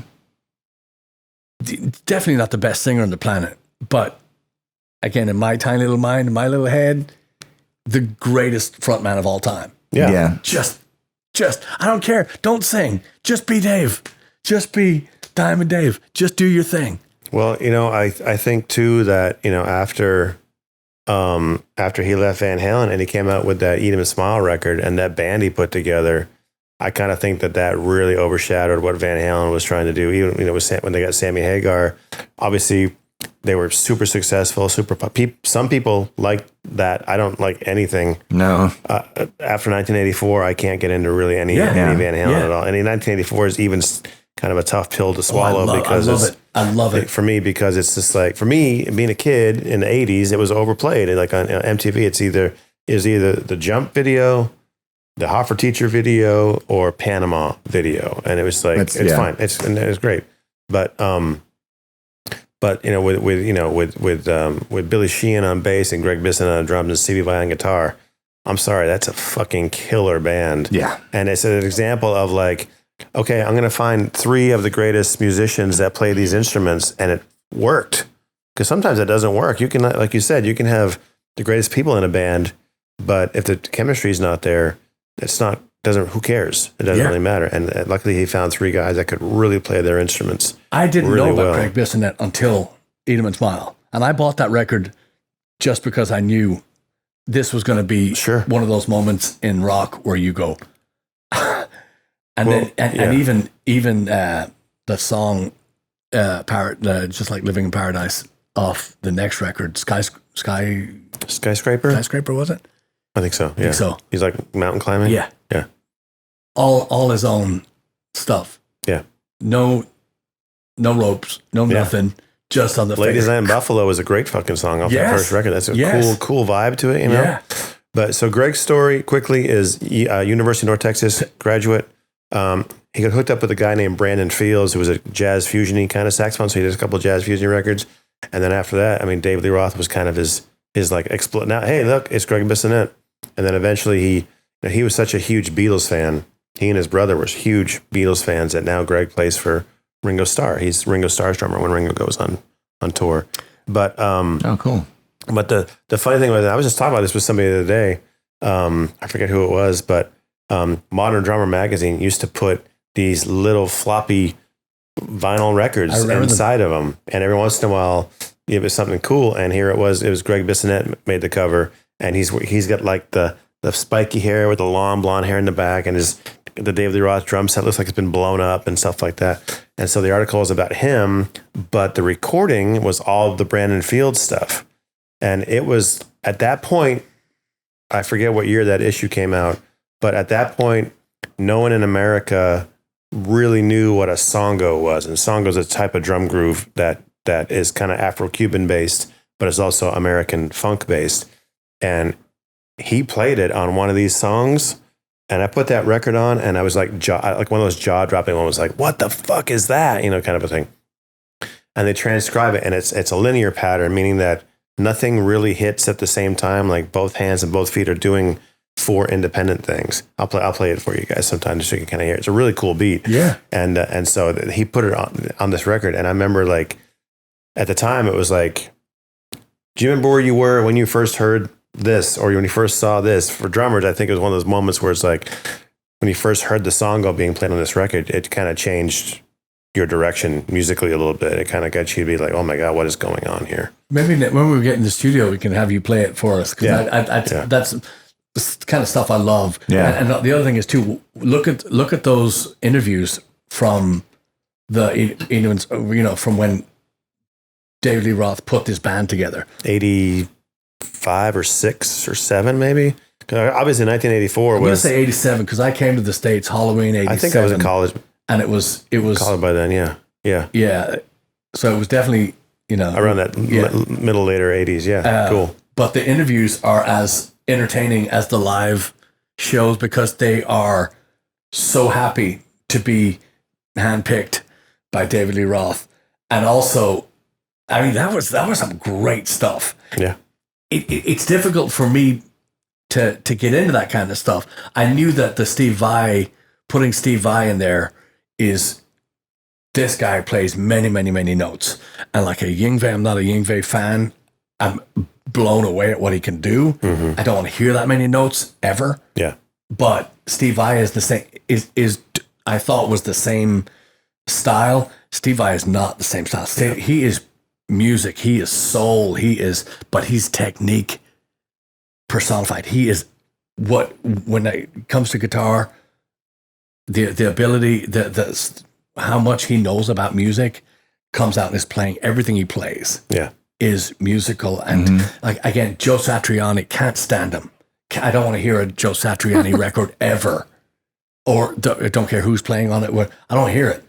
Definitely not the best singer on the planet, but again, in my tiny little mind, in my little head, the greatest frontman of all time. Yeah. Just, I don't care. Don't sing. Just be Dave. Just be Diamond Dave. Just do your thing. Well, I think too that, after he left Van Halen and he came out with that Eat 'Em and Smile record and that band he put together, I kind of think that really overshadowed what Van Halen was trying to do. Even when they got Sammy Hagar, obviously they were super successful. Some people like that. I don't like anything. No. After 1984, I can't get into really any Van Halen at all. And 1984 is even kind of a tough pill to swallow because I love it for me, because it's just like, for me, being a kid in the 80s, it was overplayed. And like on MTV, it's either the Jump video the Hot for Teacher video or Panama video, and it was like it's fine. It's great, but with Billy Sheehan on bass and Greg Bisson on drums and Stevie Vai on guitar, I'm sorry, that's a fucking killer band. Yeah, and it's an example of like, okay, I'm gonna find 3 of the greatest musicians that play these instruments, and it worked. Because sometimes it doesn't work. You can, like you said, you can have the greatest people in a band, but if the chemistry is not there, who cares? It doesn't really matter. And luckily he found 3 guys that could really play their instruments. I didn't know about Greg Bissonette until Edelman's Smile. And I bought that record just because I knew this was going to be one of those moments in rock where you go, and even the song, just like Living in Paradise, off the next record, Skyscraper, was it? I think so. Yeah. He's like mountain climbing. Yeah. Yeah. All his own stuff. Yeah. No ropes, nothing. Just on the Ladies Night in Buffalo is a great fucking song off that first record. That's a cool vibe to it, you know? Yeah. But so Greg's story quickly is University of North Texas graduate. He got hooked up with a guy named Brandon Fields, who was a jazz fusion-y kind of saxophone. So he did a couple of jazz fusion records. And then after that, I mean, David Lee Roth was kind of his like explode. Now, hey, look, it's Greg Bissonette. And then eventually he was such a huge Beatles fan. He and his brother were huge Beatles fans that now Greg plays for Ringo Starr. He's Ringo Starr's drummer when Ringo goes on tour. But cool. But the funny thing was, I was just talking about this with somebody the other day. I forget who it was, but Modern Drummer magazine used to put these little floppy vinyl records inside of them, and every once in a while it was something cool. And here it was Greg Bissonette made the cover, and he's got like the spiky hair with the long blonde hair in the back, and the David Lee Roth drum set looks like it's been blown up and stuff like that. And so the article is about him, but the recording was all the Brandon Fields stuff. And it was at that point, I forget what year that issue came out, but at that point, no one in America really knew what a songo was. And songo is a type of drum groove that is kind of Afro-Cuban based, but it's also American funk based. And he played it on one of these songs, and I put that record on, and I was like one of those jaw-dropping ones, like, what the fuck is that? You know, kind of a thing. And they transcribe it, and it's a linear pattern, meaning that nothing really hits at the same time. Like both hands and both feet are doing 4 independent things. I'll play it for you guys sometime just so you can kind of hear it. It's a really cool beat. Yeah. And so he put it on this record, and I remember like at the time it was like, do you remember where you were when you first heard this, or when you first saw this? For drummers, I think it was one of those moments where it's like when you first heard the song being played on this record, it kind of changed your direction musically a little bit. It kind of got you to be like, oh my God, what is going on here? Maybe when we get in the studio, we can have you play it for us. Because that's the kind of stuff I love. Yeah. And the other thing is too, look at those interviews from from when David Lee Roth put this band together. 85 or 6 or 7 maybe. Obviously 1984 I'm going to say 87 because I came to the States Halloween 87. I think I was in college. And it was college by then, yeah. So it was definitely, around that middle later 80s, cool. But the interviews are as entertaining as the live shows because they are so happy to be handpicked by David Lee Roth. And also, I mean, that was some great stuff. Yeah. It's difficult for me to get into that kind of stuff. I knew that putting Steve Vai in there is, this guy plays many, many, many notes. And like a Yngwie, I'm not a Yngwie fan. I'm blown away at what he can do. Mm-hmm. I don't want to hear that many notes ever. Yeah. But Steve Vai is the same, I thought was the same style. Steve Vai is not the same style. He is music. He is soul. But he's technique personified. He is when it comes to guitar, the ability, how much he knows about music comes out in his playing. Everything he plays is musical. And like, again, Joe Satriani, can't stand him. I don't want to hear a Joe Satriani record ever, or don't care who's playing on it. I don't hear it.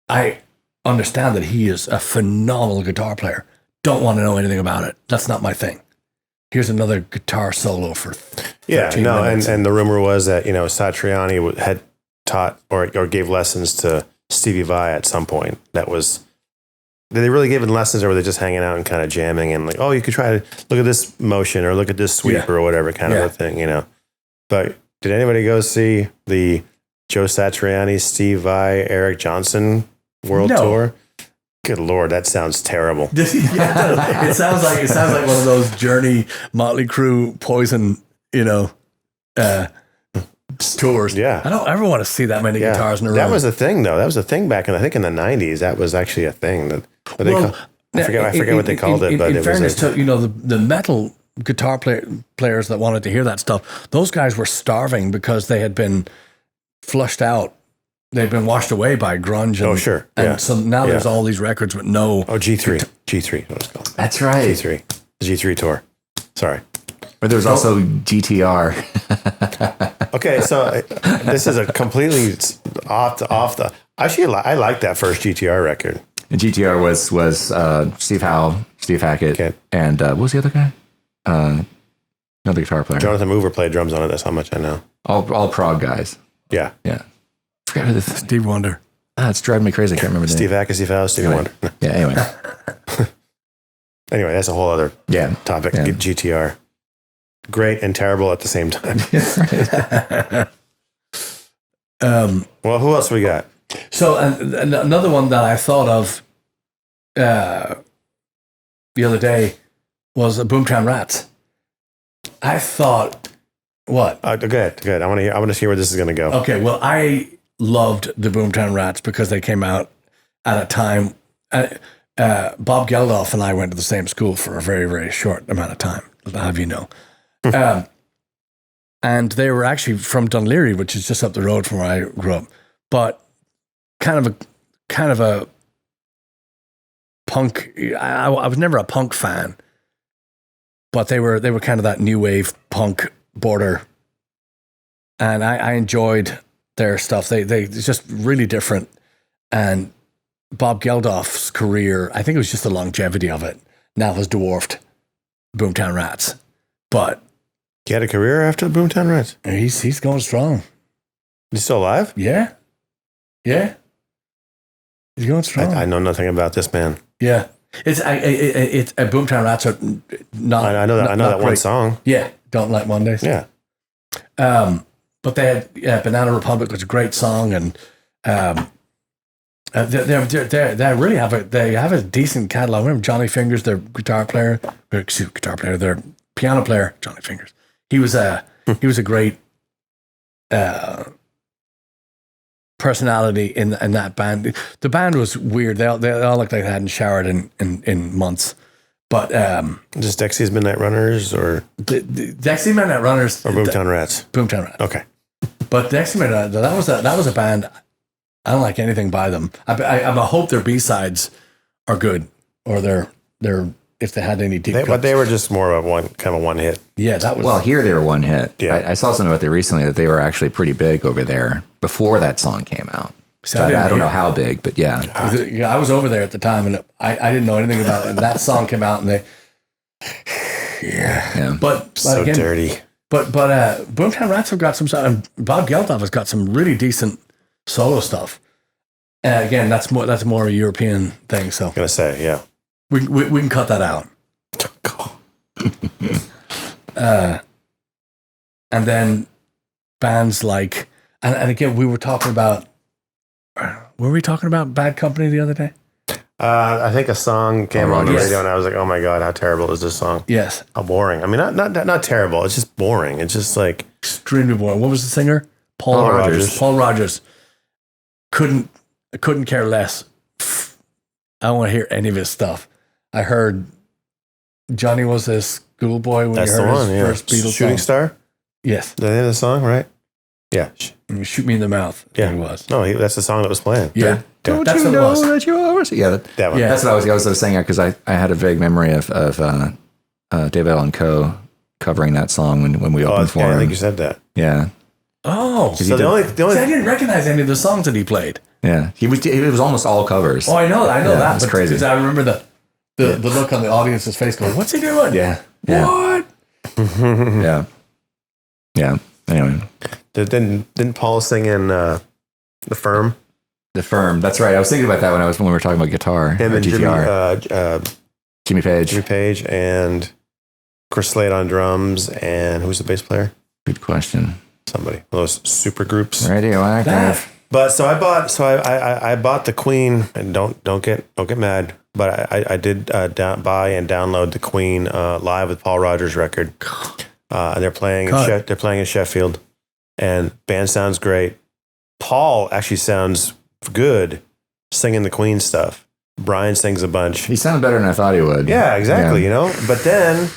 I understand that he is a phenomenal guitar player. Don't want to know anything about it. That's not my thing. here's another guitar solo for 13 minutes. And the rumor was that, Satriani had taught or gave lessons to Stevie Vai at some point. Did they really give lessons, or were they just hanging out and kind of jamming and like, oh, you could try to look at this motion or look at this sweep or whatever kind of a thing, But did anybody go see the Joe Satriani, Steve Vai, Eric Johnson world tour? Good Lord, that sounds terrible. It sounds like one of those Journey, Motley Crue, Poison, tours. Yeah. I don't ever want to see that many guitars in a row. That was a thing, though. That was a thing back in, I think, in the 90s. That was actually a thing. I forget what they called it. But in fairness to the metal guitar players that wanted to hear that stuff, those guys were starving because they had been flushed out. They'd been washed away by grunge. Oh, sure. And so now there's all these records with no... Oh, G3. G3, what it's called. That's right. G3. The G3 tour. Sorry. But there's also GTR. Okay, so this is a completely off the... Actually, I like that first GTR record. And GTR was Steve Howe, Steve Hackett, and what was the other guy? Another guitar player. Jonathan Mover played drums on it. That's how much I know. All prog guys. Yeah. Yeah. I forgot who this Steve Wonder. It's driving me crazy. I can't remember the Steve name. Hackett, Steve Howe, Stevie Wonder. Yeah, anyway. Anyway, that's a whole other topic. Yeah. GTR. Great and terrible at the same time. Well, who else we got? So another one that I thought of the other day was Boomtown Rats. I thought, what? Go ahead. I want to hear where this is going to go. Okay, well, I loved the Boomtown Rats because they came out at a time. Bob Geldof and I went to the same school for a very, very short amount of time. I'll have you know. And they were actually from Dunleary, which is just up the road from where I grew up. But kind of a punk. I was never a punk fan, but they were kind of that new wave punk border, and I enjoyed their stuff. They just really different. And Bob Geldof's career, I think it was just the longevity of it, now has dwarfed Boomtown Rats. But he had a career after the Boomtown Rats. He's going strong. He's still alive? Yeah. He's going strong. I know nothing about this man. Yeah. It's Boomtown Rats are not. I know that one song. Yeah, Don't Like Mondays. Yeah. But they had Banana Republic, which is a great song, and they really have a decent catalog. I remember Johnny Fingers, their their piano player, Johnny Fingers. He was a great personality in that band. The band was weird. They all looked like they hadn't showered in months. But just Dexy's Midnight Runners or Dexy Midnight Runners or Boomtown Rats. Boomtown Rats. Okay. But Dexy Midnight, that was a band. I don't like anything by them. I hope their B-sides are good, or they're if they had any deep cuts. But they were just more of a one hit. Yeah, that was. Well, here they were one hit. Yeah. I saw something about that recently that they were actually pretty big over there before that song came out. So I don't know how big, but yeah. I was over there at the time, and I didn't know anything about it. And that song came out, and they. Yeah. But so again, dirty. But Boomtown Rats have got some. And Bob Geldof has got some really decent solo stuff. Again, that's more a European thing. So I'm gonna say, yeah. We can cut that out. And then bands like, and again, we were talking about Bad Company the other day? I think a song came on the radio and I was like, oh my God, how terrible is this song? Yes. How boring. I mean, not terrible. It's just boring. It's just like extremely boring. What was the singer? Paul Rogers. Paul Rogers. Couldn't care less. I don't want to hear any of his stuff. I heard Johnny was a schoolboy when that's he heard his first Beatles Shooting song. Star? Yes. The name of the song, right? Yeah. Shoot Me in the Mouth. Yeah. He was. No, that's the song that was playing. Yeah. Don't that's you what know it was. that you always... Yeah, that one. Yeah. That's what I was saying, because I had a vague memory of Dave Allen Co. covering that song when we opened for him. I think you said that. Yeah. Oh. So the only See, I didn't recognize any of the songs that he played. Yeah. It was almost all covers. Oh, I know that. It's crazy. I remember the look on the audience's face going, what's he doing? Yeah. What? Yeah. Yeah. Anyway. Didn't Paul sing in The Firm? The Firm. That's right. I was thinking about that when we were talking about guitar. Him and GTR. Jimmy Page. Jimmy Page and Chris Slade on drums. And who's the bass player? Good question. Somebody. Those super groups. Radioactive. But so I bought the Queen, and don't get mad. But I did buy and download the Queen Live with Paul Rogers record. And they're playing in Sheffield, and band sounds great. Paul actually sounds good singing the Queen stuff. Brian sings a bunch. He sounded better than I thought he would. Yeah, exactly. Yeah. But then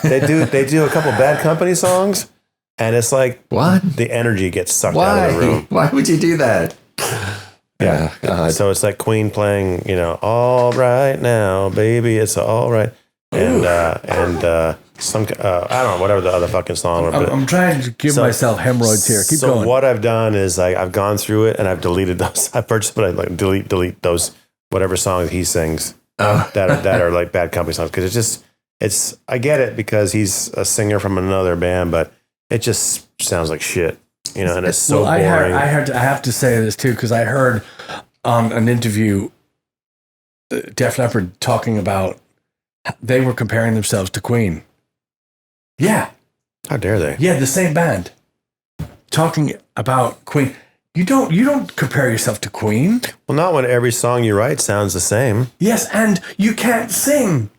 they do a couple Bad Company songs, and it's like what? The energy gets sucked out of the room. Why would you do that? Yeah. God. So it's like Queen playing, all right now, baby, it's all right, and some I don't know, whatever the other fucking song was. I'm trying to give myself hemorrhoids here. Keep going. So what I've done is I've gone through it and I've deleted those. I purchased, but I like delete those whatever songs he sings that are like Bad Company songs, because it's I get it because he's a singer from another band, but it just sounds like shit, and it's so boring. I have to say this too, because I heard on an interview Def Leppard talking about they were comparing themselves to Queen. Yeah. How dare they? Yeah, the same band. Talking about Queen. You don't compare yourself to Queen. Well, not when every song you write sounds the same. Yes, and you can't sing.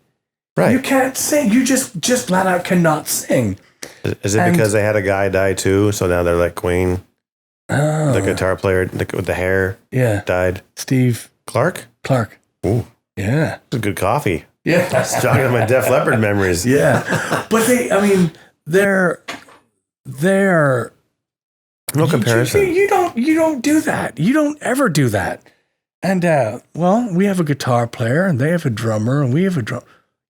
Right. You can't sing. You just flat out cannot sing. Is it because they had a guy die too, so now they're like Queen? Oh. The guitar player with the hair died. Steve Clark? Ooh. Yeah. It's a good coffee. Yeah. It's jogging my Def Leppard memories. Yeah. But they're no comparison. You don't do that. You don't ever do that. And we have a guitar player and they have a drummer and we have a drum.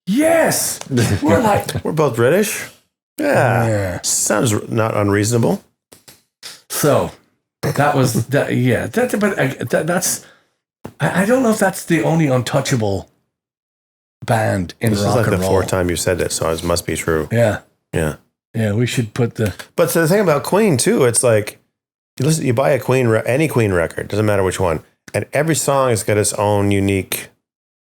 Yes. We're both British. Yeah. Sounds not unreasonable. So that was that. Yeah. That's. I don't know if that's the only untouchable band in rock and roll. This is like the fourth time you said it, so it must be true. Yeah. Yeah. Yeah. We should put the. But so the thing about Queen too, it's like you buy any Queen record, doesn't matter which one, and every song has got its own unique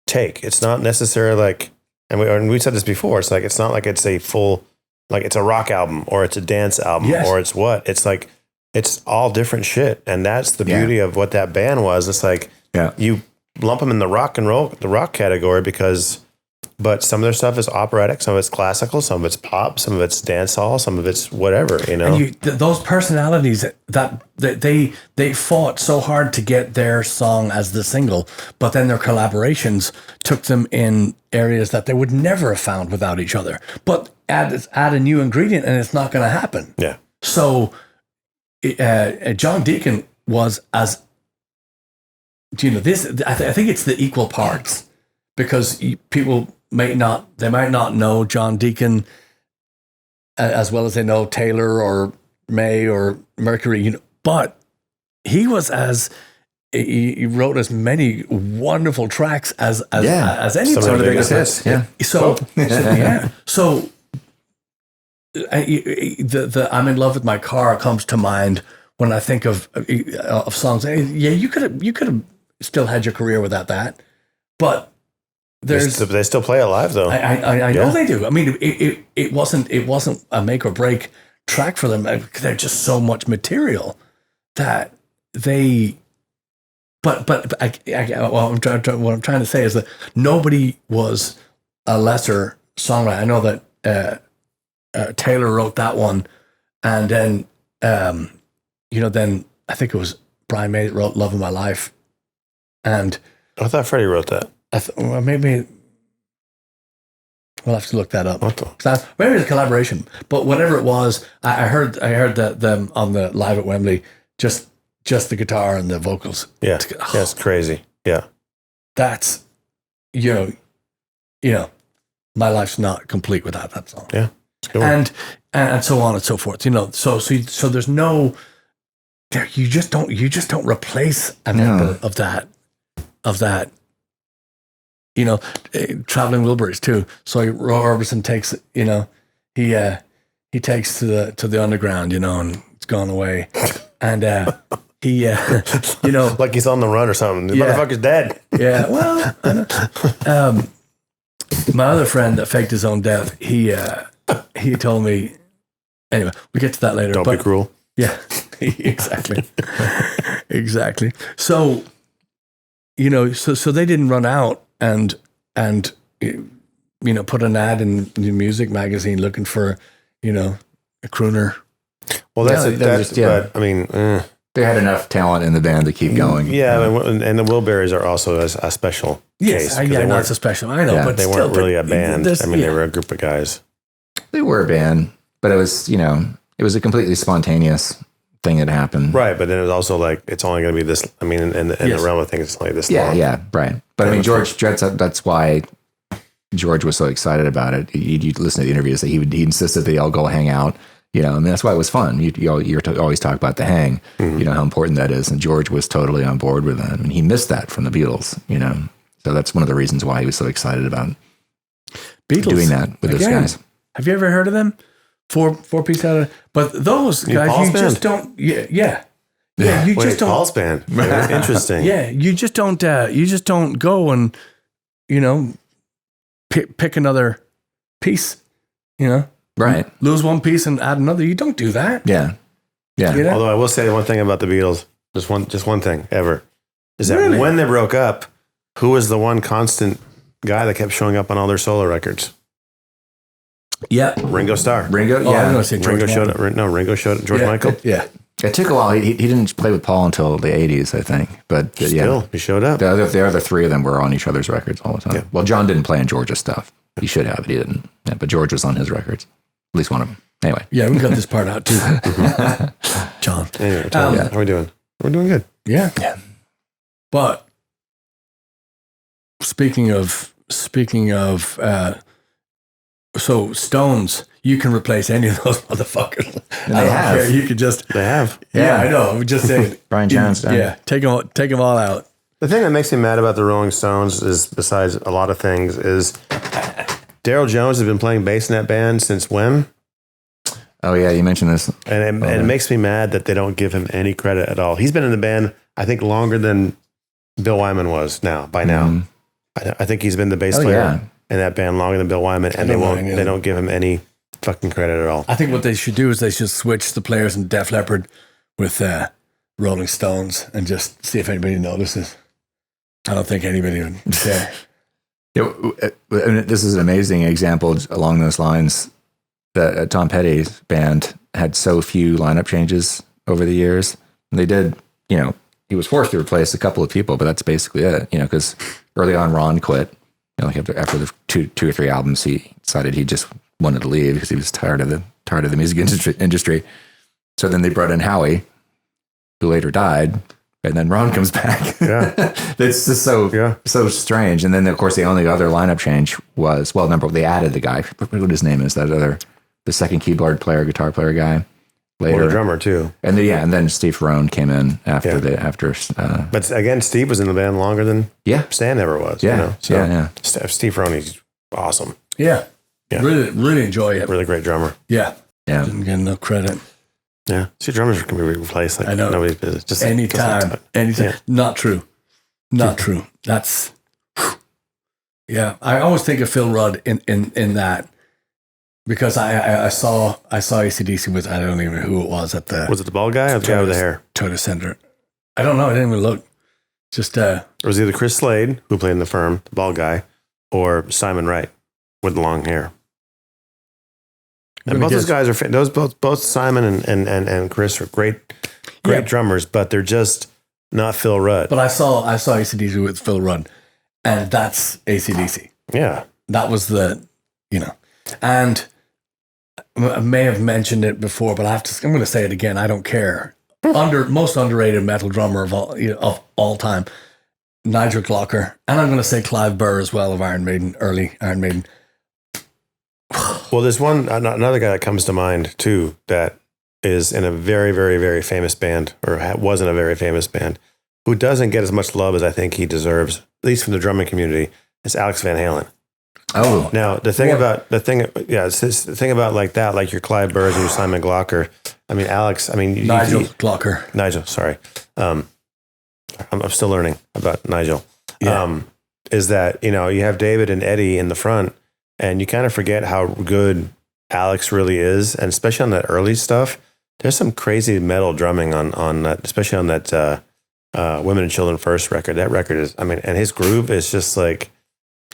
take. It's not necessarily like, and we said this before. It's like it's not like it's a full, like it's a rock album or it's a dance album or it's what. It's like it's all different shit, and that's the beauty of what that band was. It's like you lump them in the rock category but some of their stuff is operatic, some of it's classical, some of it's pop, some of it's dance hall, some of it's whatever, And those personalities that they fought so hard to get their song as the single, but then their collaborations took them in areas that they would never have found without each other. But add a new ingredient, and it's not going to happen. Yeah. So John Deacon was as this. I think it's the equal parts, because people might not know John Deacon as well as they know Taylor or May or Mercury, but he wrote as many wonderful tracks as any. Some of the biggest hits. Yeah. So the I'm in love with my car comes to mind when I think of songs. Yeah, you could have still had your career without that, but. They still play it live though. I know they do. I mean, it wasn't a make or break track for them. There's just so much material that they. But what I'm trying to say is that nobody was a lesser songwriter. I know that Taylor wrote that one, and then then I think it was Brian May that wrote "Love of My Life," and I thought Freddie wrote that. Maybe we'll have to look that up. Maybe it's a collaboration, but whatever it was, I heard that them on the live at Wembley, just the guitar and the vocals. Yeah, it's crazy. Yeah, that's my life's not complete without that song. Yeah, it's cool. And so on and so forth. So there's no there. You just don't replace a member of that. Traveling Wilburys too. So Roy Orbison takes, he takes to the underground, and it's gone away. And he, like he's on the run or something. The motherfucker's dead. Yeah, well, I know. My other friend that faked his own death, he told me. Anyway, we'll get to that later. Don't be cruel. Yeah, exactly, exactly. So, so they didn't run out and put an ad in the music magazine looking for a crooner. Well, but I mean, they had enough talent in the band to keep going. Yeah, and the Wilburys are also a special case. Yeah, not so special. I know, but they weren't really a band. I mean, they were a group of guys. They were a band, but it was, it was a completely spontaneous thing that happened. Right, but then it was also like, it's only going to be this, I mean, in the realm of things, it's only this long. Yeah, right. But I mean, George, that's why George was so excited about it. You'd listen to the interviews that he insisted they all go hang out. I mean, that's why it was fun. You always talk about the hang, how important that is. And George was totally on board with that. And he missed that from the Beatles, So that's one of the reasons why he was so excited about Beatles doing that with those guys. Have you ever heard of them? Four-piece out of... But those guys, Paul's you band? just don't... Yeah. You just don't... Paul's band. Interesting. Yeah, you just don't go and, pick another piece, Right. Lose one piece and add another. You don't do that. Yeah. Although I will say one thing about the Beatles, just one thing ever, is that Really? when they broke up, who was the one constant guy that kept showing up on all their solo records? Yeah. Ringo Starr. Ringo, I was going to say George Ringo showed Michael. up. No, Ringo showed up. George Michael. Yeah. It took a while. He didn't play with Paul until the 80s, I think. But Still, he showed up. the other three of them were on each other's records all the time. Yeah. Well, John didn't play on George's stuff. He should have, but he didn't. Yeah, but George was on his records. At least one of them. Anyway. Yeah, we got this part out too. John. Anyway, how are we doing? We're doing good. Yeah. But speaking of so Stones, you can replace any of those motherfuckers. And they have. Care. You could just... They have. Yeah, I know. We just say... Brian Jones. Yeah, take them all out. The thing that makes me mad about the Rolling Stones is, besides a lot of things, is Daryl Jones has been playing bass in that band since when? Oh, yeah, you mentioned this. And it makes me mad that they don't give him any credit at all. He's been in the band, I think, longer than Bill Wyman was by now. Mm-hmm. I think he's been the bass player in that band longer than Bill Wyman, and they don't give him any fucking credit at all. I think what they should do is they should switch the players in Def Leppard with Rolling Stones and just see if anybody notices. I don't think anybody would care. This is an amazing example along those lines. That Tom Petty's band had so few lineup changes over the years. And they did, he was forced to replace a couple of people, but that's basically it, because early on Ron quit. Like after the two or three albums, he decided he just wanted to leave because he was tired of the music industry. So then they brought in Howie, who later died, and then Ron comes back. Yeah, it's just so strange. And then of course the only other lineup change was they added the guy. What his name is? The second keyboard player, guitar player guy. Later, well, the drummer too. And then Steve Rohn came in after. But again, Steve was in the band longer than Stan ever was. Yeah, Steve Rohn, he's awesome. Yeah. Really, really enjoy it. Really great drummer. Yeah. Didn't get enough credit. Yeah. See, drummers can be replaced. Like, I know. Nobody's business. Just anytime. Yeah. Not true. True. That's. Yeah. I always think of Phil Rudd in that. Because I saw AC/DC with, I don't even know who it was at the... Was it the bald guy or the guy with the hair? Toyota Center. I don't know. I didn't even look. Just... Or was it either Chris Slade, who played in The Firm, the bald guy, or Simon Wright with the long hair? And both those guys are... Both Simon and Chris are great drummers, but they're just not Phil Rudd. But I saw AC/DC with Phil Rudd, and that's AC/DC. Yeah. That was the... And... I may have mentioned it before, but I'm going to say it again. I don't care. Most underrated metal drummer of all time, Nigel Glocker, and I'm going to say Clive Burr as well of Iron Maiden, early Iron Maiden. Well, there's another guy that comes to mind too that is in a very, very, very famous band, or was in a very famous band, who doesn't get as much love as I think he deserves, at least from the drumming community. It's Alex Van Halen. Oh, Now the thing about like that, like your Clive Burrs and your Simon Glocker. I mean, Alex. I mean, Nigel Glocker. Nigel. Sorry, I'm still learning about Nigel. Yeah. Is that you have David and Eddie in the front, and you kind of forget how good Alex really is, and especially on that early stuff. There's some crazy metal drumming on that, especially on that Women and Children First record. That record is, I mean, and his groove is just like.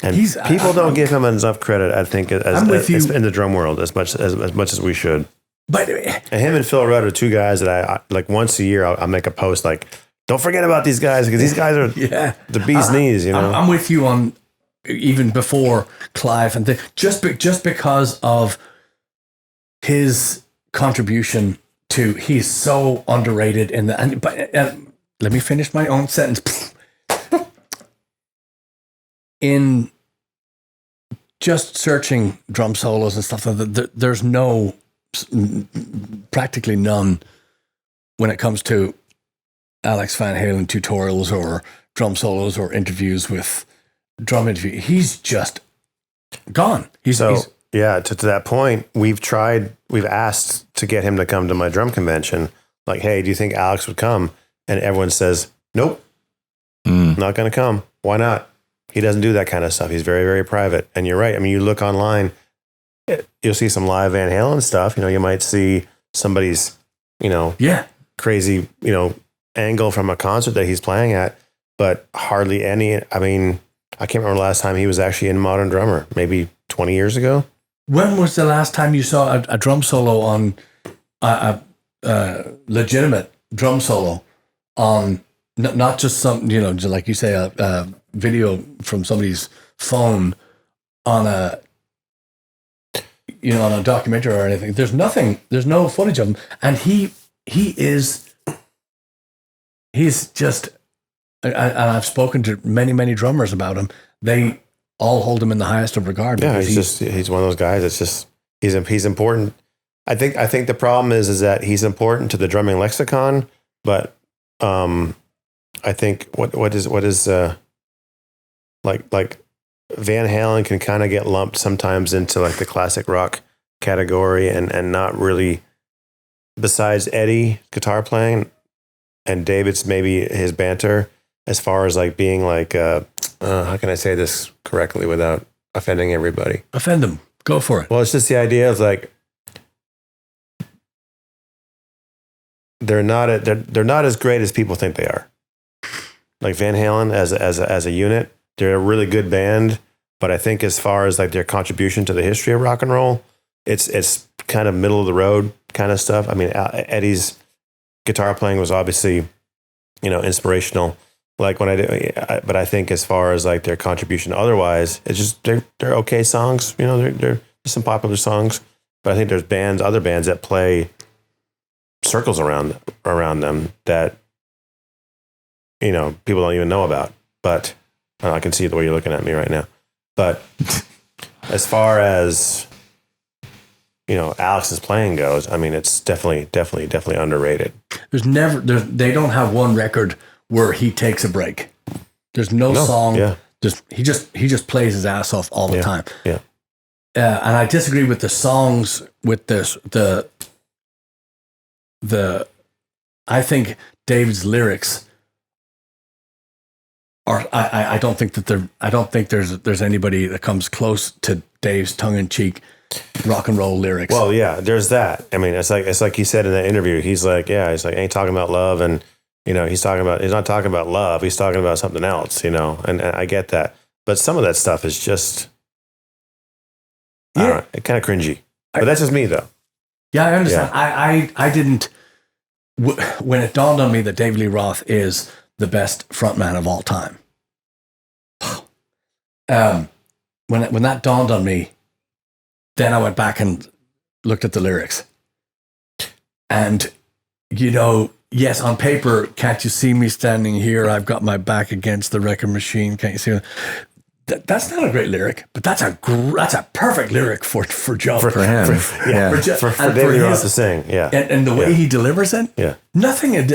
And people don't give him enough credit, I think, as in the drum world as much as we should. But and him and Phil Rudd are two guys that I like once a year I'll make a post like, don't forget about these guys because these guys are the bee's knees. I'm with you on even before Clive and just because of his contribution to he's so underrated in the let me finish my own sentence. In just searching drum solos and stuff, there's practically none when it comes to Alex Van Halen tutorials or drum solos or interviews with drum interview. He's just gone. To that point, we've asked to get him to come to my drum convention. Like, hey, do you think Alex would come? And everyone says, nope, not going to come. Why not? He doesn't do that kind of stuff. He's very, very private. And you're right. I mean, you look online, you'll see some live Van Halen stuff. You might see somebody's, crazy, angle from a concert that he's playing at, but hardly any. I mean, I can't remember the last time he was actually in Modern Drummer, maybe 20 years ago. When was the last time you saw a drum solo on a legitimate drum solo on not just some, like you say, a video from somebody's phone on a documentary or anything? There's no footage of him. And he's just, and I've spoken to many, many drummers about him. They all hold him in the highest of regard. Yeah, he's one of those guys. It's just, he's important. I think the problem is that he's important to the drumming lexicon, but I think what is like Van Halen can kind of get lumped sometimes into like the classic rock category and not really, besides Eddie guitar playing and David's maybe his banter, as far as like being like how can I say this correctly without offending everybody? Offend them. Go for it. Well, it's just the idea of like they're not as great as people think they are. Like Van Halen as a unit, they're a really good band, but I think as far as like their contribution to the history of rock and roll, it's kind of middle of the road kind of stuff. I mean, Eddie's guitar playing was obviously, inspirational. Like when but I think as far as like their contribution otherwise, it's just they're okay songs. There's some popular songs, but I think there's other bands that play circles around them that people don't even know about. But I can see the way you're looking at me right now. But as far as Alex's playing goes, I mean, it's definitely underrated. They don't have one record where he takes a break. There's no song. Yeah. He just plays his ass off all the time. Yeah. And I disagree with the songs with the I think David's lyrics are I don't think there's anybody that comes close to Dave's tongue-in-cheek rock and roll lyrics. Well, yeah, there's that. I mean, it's like he said in that interview, he's like, ain't talking about love, and he's not talking about love, he's talking about something else, and I get that. But some of that stuff is just I don't know, kind of cringy. But that's just me though. Yeah, I understand. Yeah. I didn't when it dawned on me that David Lee Roth is the best frontman of all time. When that dawned on me, then I went back and looked at the lyrics. And, yes, on paper, can't you see me standing here? I've got my back against the record machine. Can't you see me? That's not a great lyric, but that's a perfect lyric for John. For him. For David Roth to sing. Yeah. And the way he delivers it. Yeah. Nothing. And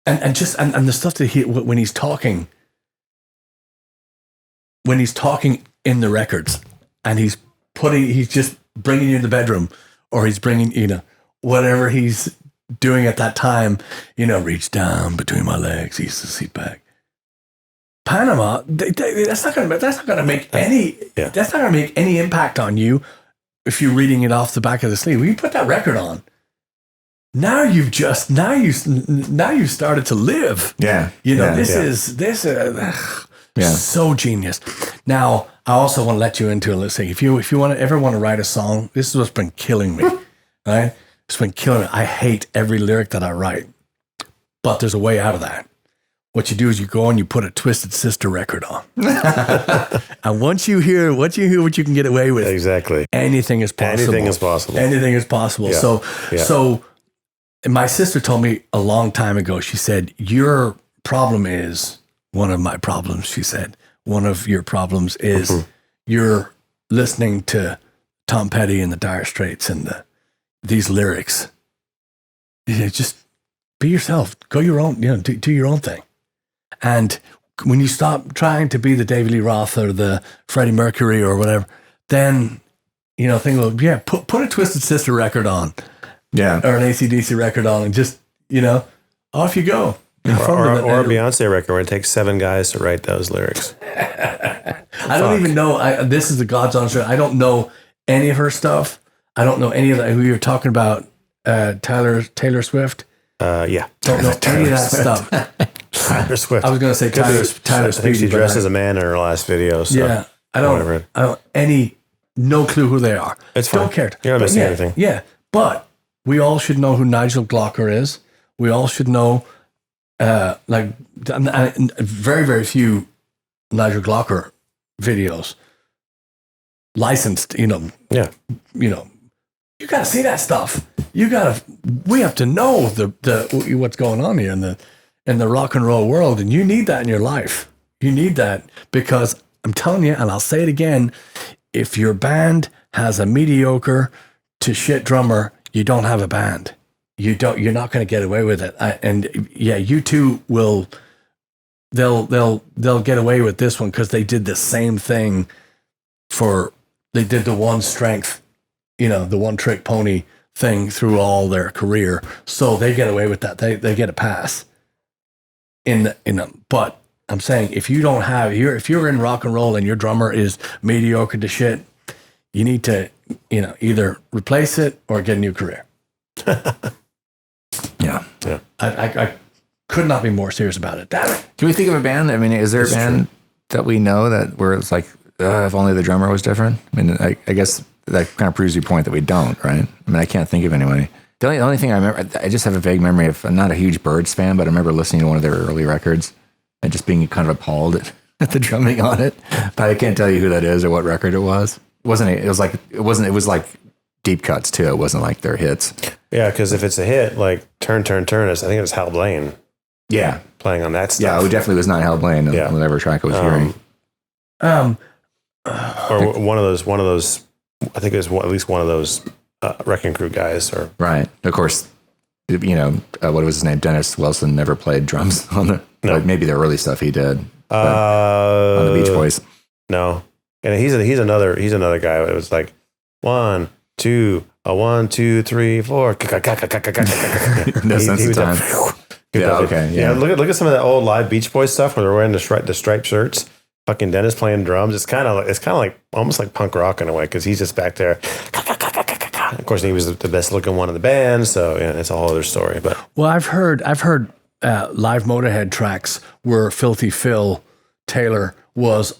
the stuff that when he's talking, when he's talking in the records and he's just bringing you in the bedroom, or he's bringing, whatever he's doing at that time, reach down between my legs, ease the seat back. Panama, that's not going to make any impact on you if you're reading it off the back of the sleeve. When you put that record on, now you've started to live. Yeah. This is so genius. Now, I also want to let you into a little thing. If you ever want to write a song, this is what's been killing me. Right? It's been killing me. I hate every lyric that I write, but there's a way out of that. What you do is you go and you put a Twisted Sister record on. And once you hear what you can get away with. Exactly. Anything is possible. Anything is possible. Yeah. So my sister told me a long time ago, she said, your problem is one of my problems. She said, one of your problems is you're listening to Tom Petty and the Dire Straits and these lyrics. Just be yourself. Go your own, do your own thing. And when you stop trying to be the David Lee Roth or the Freddie Mercury or whatever, then, think, well, yeah, put a Twisted Sister record on. Yeah. Or an AC/DC record on and just, off you go. Or a Beyonce record where it takes 7 guys to write those lyrics. I don't even know. This is the God's honest truth. I don't know any of her stuff. I don't know any of that. Who you're talking about, Taylor Swift? Yeah. Don't know any of that stuff. Taylor Swift. I was going to say Tyler I think she dressed as a man in her last video. So yeah. I don't no clue who they are. It's fine. Don't care. You're not missing anything. Yeah. But we all should know who Nigel Glocker is. We all should know, very, very few Nigel Glocker videos licensed, Yeah. You got to see that stuff. We have to know the what's going on here in the rock and roll world. And you need that in your life. You need that because I'm telling you, and I'll say it again, if your band has a mediocre to shit drummer, you don't have a band. You're not going to get away with it. You two will. They'll get away with this one because they did the same thing. They did the one strength, the one trick pony thing through all their career. So they get away with that. They get a pass. But I'm saying if you're in rock and roll and your drummer is mediocre to shit, you need to either replace it or get a new career. Yeah. I could not be more serious about it. Damn it. Can we think of a band? I mean, is there a band that we know where it's like, if only the drummer was different? I mean, I guess that kind of proves your point that we don't, right? I mean, I can't think of anybody. The only thing I remember, I just have a vague memory of, I'm not a huge Byrds fan, but I remember listening to one of their early records and just being kind of appalled at the drumming on it. But I can't tell you who that is or what record it was. It was like deep cuts too. It wasn't like their hits. Yeah, because if it's a hit, like Turn, I think it was Hal Blaine. Yeah. Playing on that stuff. Yeah, it definitely was not Hal Blaine on whatever track I was hearing. Or one of those, I think it was at least one of those Wrecking Crew guys. Right. Of course, what was his name? Dennis Wilson never played drums on like maybe the early stuff he did. On the Beach Boys. No. And he's another guy. It was like 1, 2, 1, 2, 3, 4. No sense of time. Okay. Yeah. Look at some of that old live Beach Boys stuff where they're wearing the striped shirts. Fucking Dennis playing drums. It's kind of like almost like punk rock in a way because he's just back there. Of course, he was the best looking one in the band, so it's a whole other story. But I've heard live Motorhead tracks where Filthy Phil Taylor was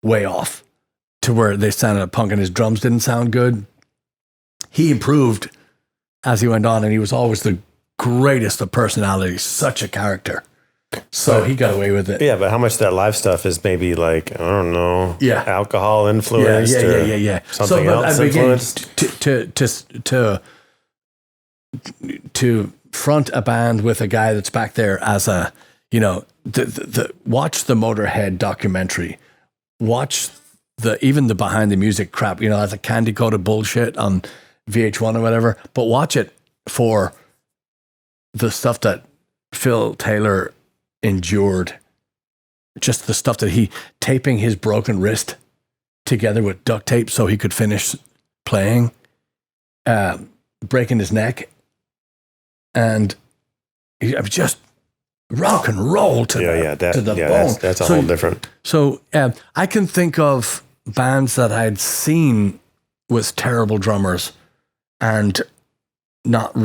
way off, to where they sounded like punk and his drums didn't sound good. He improved as he went on, and he was always the greatest of personalities, such a character. So he got away with it. Yeah, but how much of that live stuff is maybe like, I don't know, alcohol influenced yeah. Something else influenced? To front a band with a guy that's back there as a, watch the Motorhead documentary, watch even the behind the music crap, as a candy coated bullshit on VH1 or whatever, but watch it for the stuff that Phil Taylor endured just the stuff that he taping his broken wrist together with duct tape so he could finish playing, breaking his neck, and he just rock and roll to the bone. That's a whole different. So I can think of bands that I'd seen with terrible drummers and not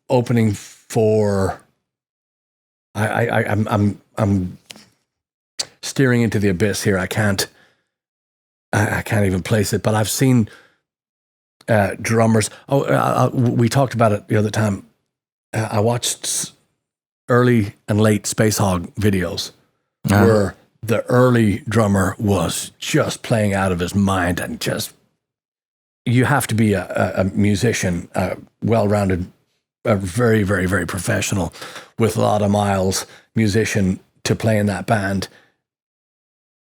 opening for. I'm steering into the abyss here. I can't even place it. But I've seen drummers. We talked about it the other time. I watched early and late Space Hog videos where the early drummer was just playing out of his mind, and just you have to be a musician, well-rounded, a very, very, very professional with a lot of miles musician to play in that band.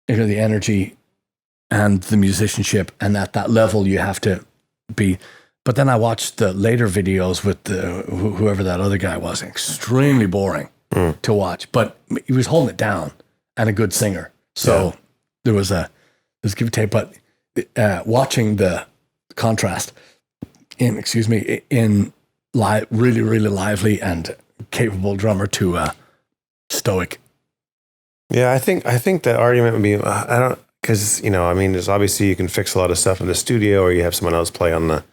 You know, the energy and the musicianship, and at that level you have to be. But then I watched the later videos with whoever that other guy was, extremely boring to watch, but he was holding it down and a good singer. So there was give and take, but watching the contrast in really, really lively and capable drummer to stoic. Yeah, I think that argument would be, because, there's obviously you can fix a lot of stuff in the studio, or you have someone else play on the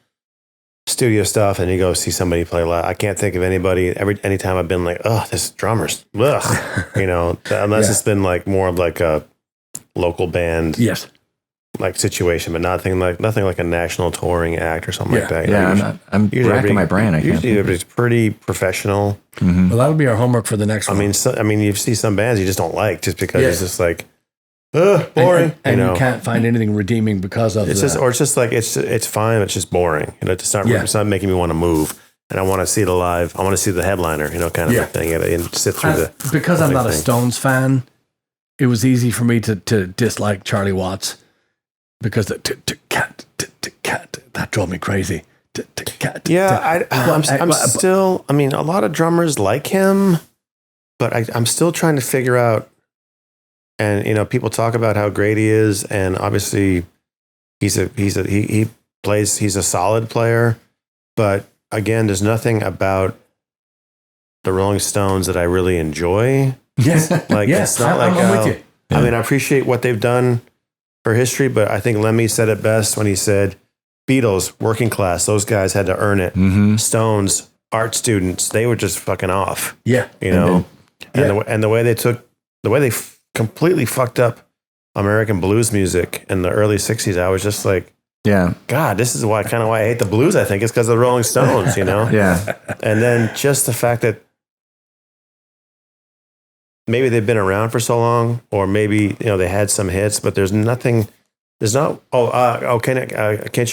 studio stuff, and you go see somebody play live. I can't think of anybody, anytime I've been like, oh, this drummer's, ugh, unless it's been like more of like a local band. Yes. Like situation, but nothing like a national touring act or something like that. I'm racking my brain. Usually it's pretty professional. Mm-hmm. Well, that'll be our homework for the next one. I mean, you see some bands you just don't like just because it's just like, boring. And you can't find anything redeeming because of it's fine. It's just boring. It's not making me want to move. And I want to see it live. I want to see the headliner. Kind of a thing. And sit through because I'm not a Stones fan. It was easy for me to dislike Charlie Watts. Because that drove me crazy. I'm still. I mean, a lot of drummers like him, but I'm still trying to figure out. And people talk about how great he is, and obviously, he's a solid player. But again, there's nothing about the Rolling Stones that I really enjoy. Yes, it's not I'm with you. I mean, I appreciate what they've done for history, but I think Lemmy said it best when he said, Beatles, working class, those guys had to earn it. Mm-hmm. Stones, art students, they were just fucking off. Yeah. And the way they completely fucked up American blues music in the early 60s, I was just like, God, this is why I hate the blues, I think. It's because of the Rolling Stones, Yeah. And then just the fact that maybe they've been around for so long, or maybe, they had some hits, but can't you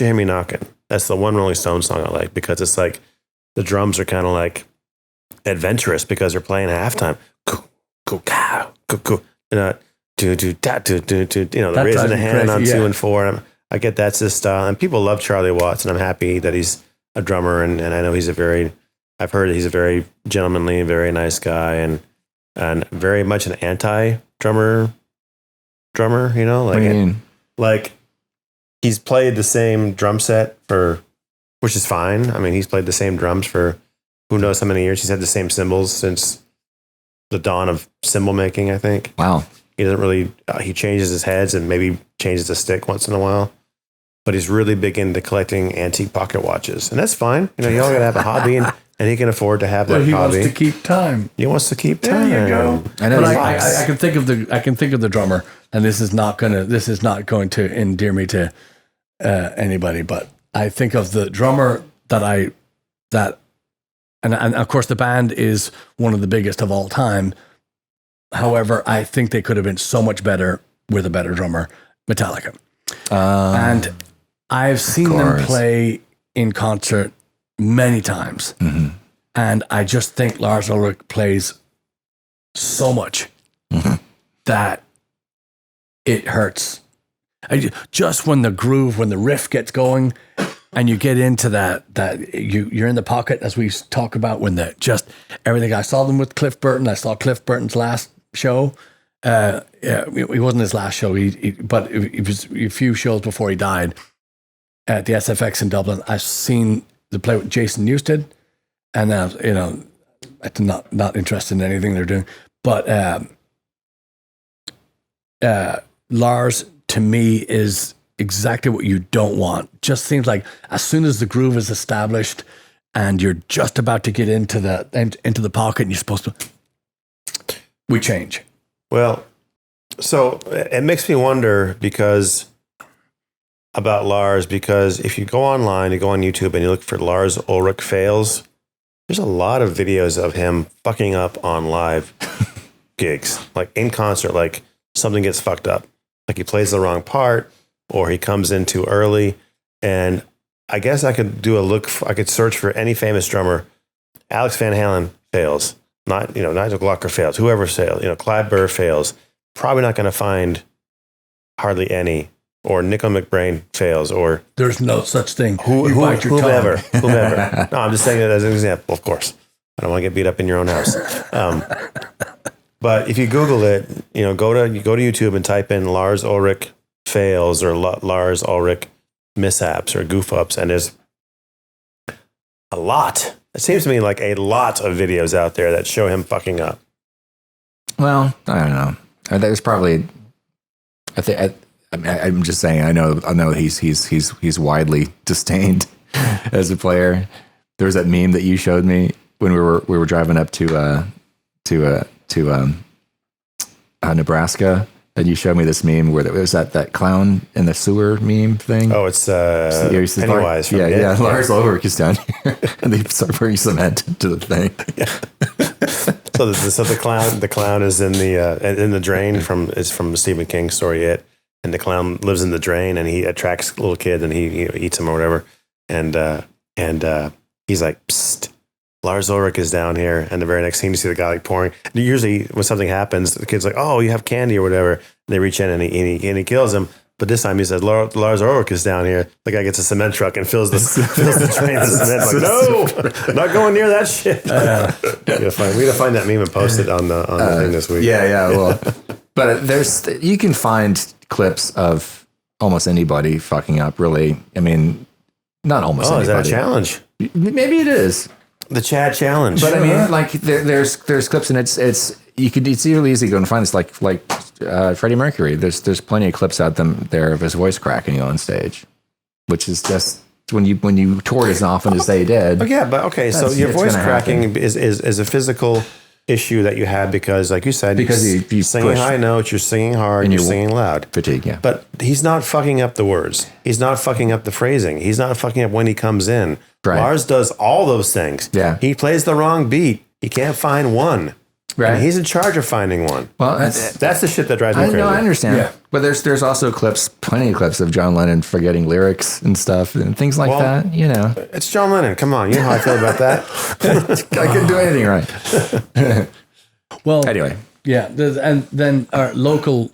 hear me knocking? That's the one Rolling Stones song I like, because it's like the drums are kind of like adventurous because they're playing halftime. They're raising the hand on 2 and 4. I get that's his style, and people love Charlie Watts, and I'm happy that he's a drummer, and I know I've heard he's a very gentlemanly and very nice guy, and very much an anti-drummer, like he's played the same drum set which is fine. I mean, he's played the same drums for who knows how many years. He's had the same cymbals since the dawn of cymbal making, I think. Wow. He doesn't really, he changes his heads and maybe changes the stick once in a while, but he's really big into collecting antique pocket watches, and that's fine. You all got to have a hobby, and he can afford to have that hobby. He wants to keep time. He wants to keep time. There you go. I know. I can think of the drummer, and this is not going to endear me to anybody, but I think of the drummer and of course the band is one of the biggest of all time. However, I think they could have been so much better with a better drummer, Metallica. And I've seen them play in concert many times. Mm-hmm. And I just think Lars Ulrich plays so much that it hurts. Just when the groove, when the riff gets going, and you get into that you're in the pocket, as we talk about, when just everything. I saw them with Cliff Burton. I saw Cliff Burton's last show, Yeah, it wasn't his last show. But it was a few shows before he died at the SFX in Dublin. I've seen the play with Jason Newsted, and I'm not interested in anything they're doing. But Lars, to me, is exactly what you don't want. Just seems like as soon as the groove is established and you're just about to get into the pocket and you're supposed to, we change. Well, so it makes me wonder about Lars, because if you go online, you go on YouTube and you look for Lars Ulrich fails, there's a lot of videos of him fucking up on live gigs, like in concert, like something gets fucked up, like he plays the wrong part or he comes in too early. And I guess I could I could search for any famous drummer. Alex Van Halen fails. Nigel Glocker fails. Whoever fails. Clyde Burr fails. Probably not going to find hardly any. Or Nico McBrain fails. Or there's no such thing. Whomever. No, I'm just saying it as an example. Of course, I don't want to get beat up in your own house. But if you Google it, go to YouTube and type in Lars Ulrich fails or Lars Ulrich mishaps or goof ups, and there's a lot. It seems to me like a lot of videos out there that show him fucking up. Well, I don't know. There's probably. I'm just saying. I know he's widely disdained as a player. There was that meme that you showed me when we were driving up to Nebraska. And you showed me this meme where there was that clown in the sewer meme thing. Oh, it's Pennywise. Yeah. Lars Ulrich is down here, and they start pouring cement into the thing. Yeah. so the clown is in the drain from Stephen King's story It, and the clown lives in the drain and he attracts little kids and he eats them or whatever. And he's like, psst. Lars Ulrich is down here, and the very next scene you see the guy like pouring. Usually, when something happens, the kid's like, "Oh, you have candy or whatever." And they reach in and he kills him. But this time he says, "Lars Ulrich is down here." The guy gets a cement truck and fills the train with cement. Like, no, not going near that shit. We gotta find that meme and post it on the thing this week. Yeah. Well, but you can find clips of almost anybody fucking up. Really, I mean, not almost. Oh, anybody. Is that a challenge? Maybe it is. The Chad challenge. But I mean, like there's clips, and it's really easy to go and find this. Like Freddie Mercury. There's plenty of clips out there of his voice cracking on stage, which is just when you tour as often as they did. Oh yeah, but okay. So your voice cracking is a physical issue that you had because, like you said, because you singing high notes, you're singing hard, and you're singing loud. Fatigue, yeah. But he's not fucking up the words. He's not fucking up the phrasing. He's not fucking up when he comes in. Right. Lars does all those things. Yeah. He plays the wrong beat. He can't find one. Right. And he's in charge of finding one. Well, that's the shit that drives me crazy. I understand. Yeah. But there's also plenty of clips of John Lennon forgetting lyrics and stuff and things like that. It's John Lennon. Come on, you know how I feel about that. I couldn't do anything right. Well, anyway, yeah, and then our local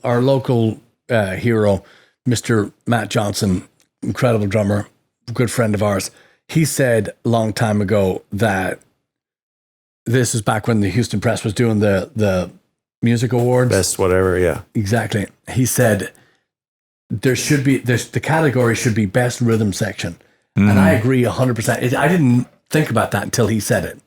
hero, Mr. Matt Johnson, incredible drummer, good friend of ours. He said a long time ago that this is back when the Houston Press was doing the music awards. Best whatever, yeah. Exactly. He said the category should be best rhythm section. Mm-hmm. And I agree 100%. I didn't think about that until he said it.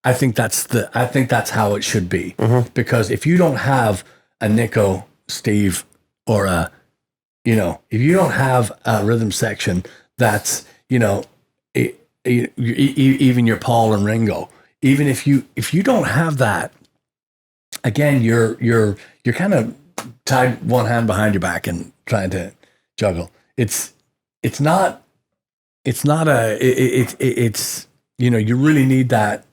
I think that's how it should be. Mm-hmm. Because if you don't have a Nico, Steve, or if you don't have a rhythm section that's, even your Paul and Ringo, even if you don't have that, again, you're kind of tied one hand behind your back and trying to juggle. It's you really need that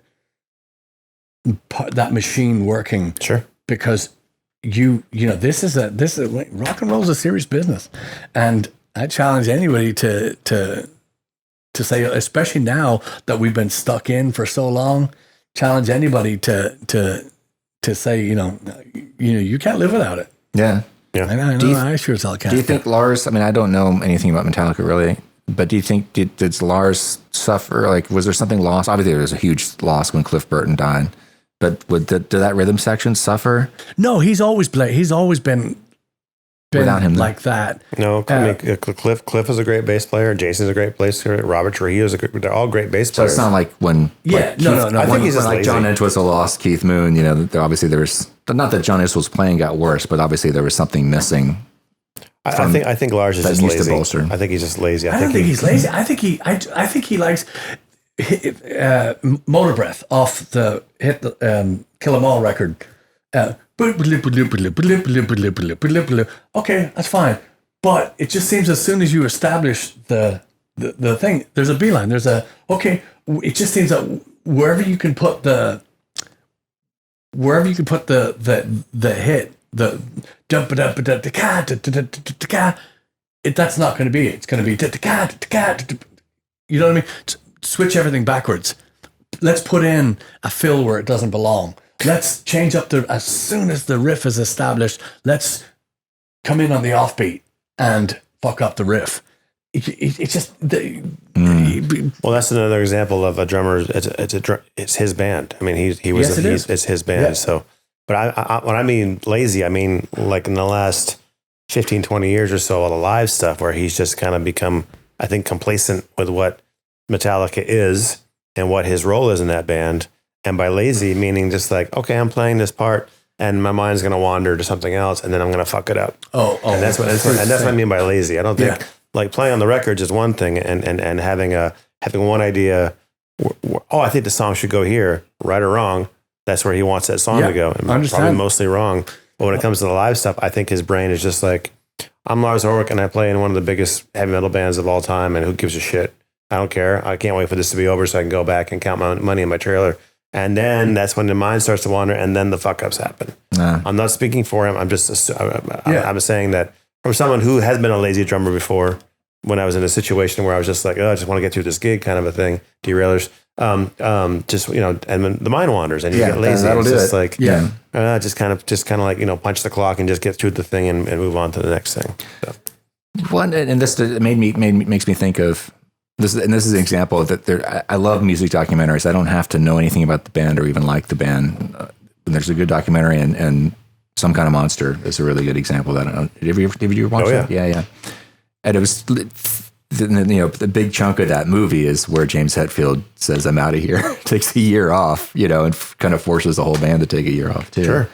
machine working. Sure. Because this is rock and roll is a serious business, and I challenge anybody to say, especially now that we've been stuck in for so long, challenge anybody to say, you can't live without it. Yeah. Yeah. I know. I sure as hell can't. Do you think Lars? I mean, I don't know anything about Metallica really, but do you think did Lars suffer? Like, was there something lost? Obviously, there was a huge loss when Cliff Burton died. But did that rhythm section suffer? No, he's always been Without him, like that. No, I mean, Cliff is a great bass player. Jason's a great bass player. Robert Trujillo's they're all great bass So players. it's not like when Yeah, Keith, no. I think he's just like lazy. John Entwistle lost Keith Moon. You know, obviously there was not that John Entwistle's playing got worse, but obviously there was something missing. I think Lars is that just used to lazy. bolster. I think he's just lazy. I don't think he's lazy. I think he likes Motor Breath off the Kill 'Em All record. Okay, that's fine. But it just seems as soon as you establish the thing, there's a beeline. There's a it just seems that wherever you can put the hit, that's not going to be it. It's going to be you know what I mean? Switch everything backwards. Let's put in a fill where it doesn't belong. Let's change up as soon as the riff is established, let's come in on the offbeat and fuck up the riff. It's just well, that's another example of a drummer. It's his band. I mean, it's his band. Yeah. So, but I when I mean lazy, I mean like in the last 15, 20 years or so, all the live stuff where he's just kind of become, I think, complacent with what Metallica is and what his role is in that band. And by lazy, meaning just like, okay, I'm playing this part and my mind's going to wander to something else and then I'm going to fuck it up. And that's what I mean by lazy. I don't think like playing on the records is one thing and having one idea. I think the song should go here, right or wrong. That's where he wants that song to go. And probably mostly wrong. But when it comes to the live stuff, I think his brain is just like, I'm Lars Ulrich and I play in one of the biggest heavy metal bands of all time. And who gives a shit? I don't care. I can't wait for this to be over so I can go back and count my money in my trailer. And then that's when the mind starts to wander, and then the fuck ups happen. I'm not speaking for him. I'm just I'm saying that from someone who has been a lazy drummer before. When I was in a situation where I was just like, I just want to get through this gig, kind of a thing. Derailers, just and then the mind wanders, and you get lazy. That'll do just it. like just kind of like punch the clock and just get through the thing and move on to the next thing. So. One and this makes me think of. This is an example that I love music documentaries. I don't have to know anything about the band or even like the band. When there's a good documentary and Some Kind of Monster is a really good example of that. Did you ever watch that? Yeah. And it was, the big chunk of that movie is where James Hetfield says, I'm out of here, takes a year off, and kind of forces the whole band to take a year off too. Sure.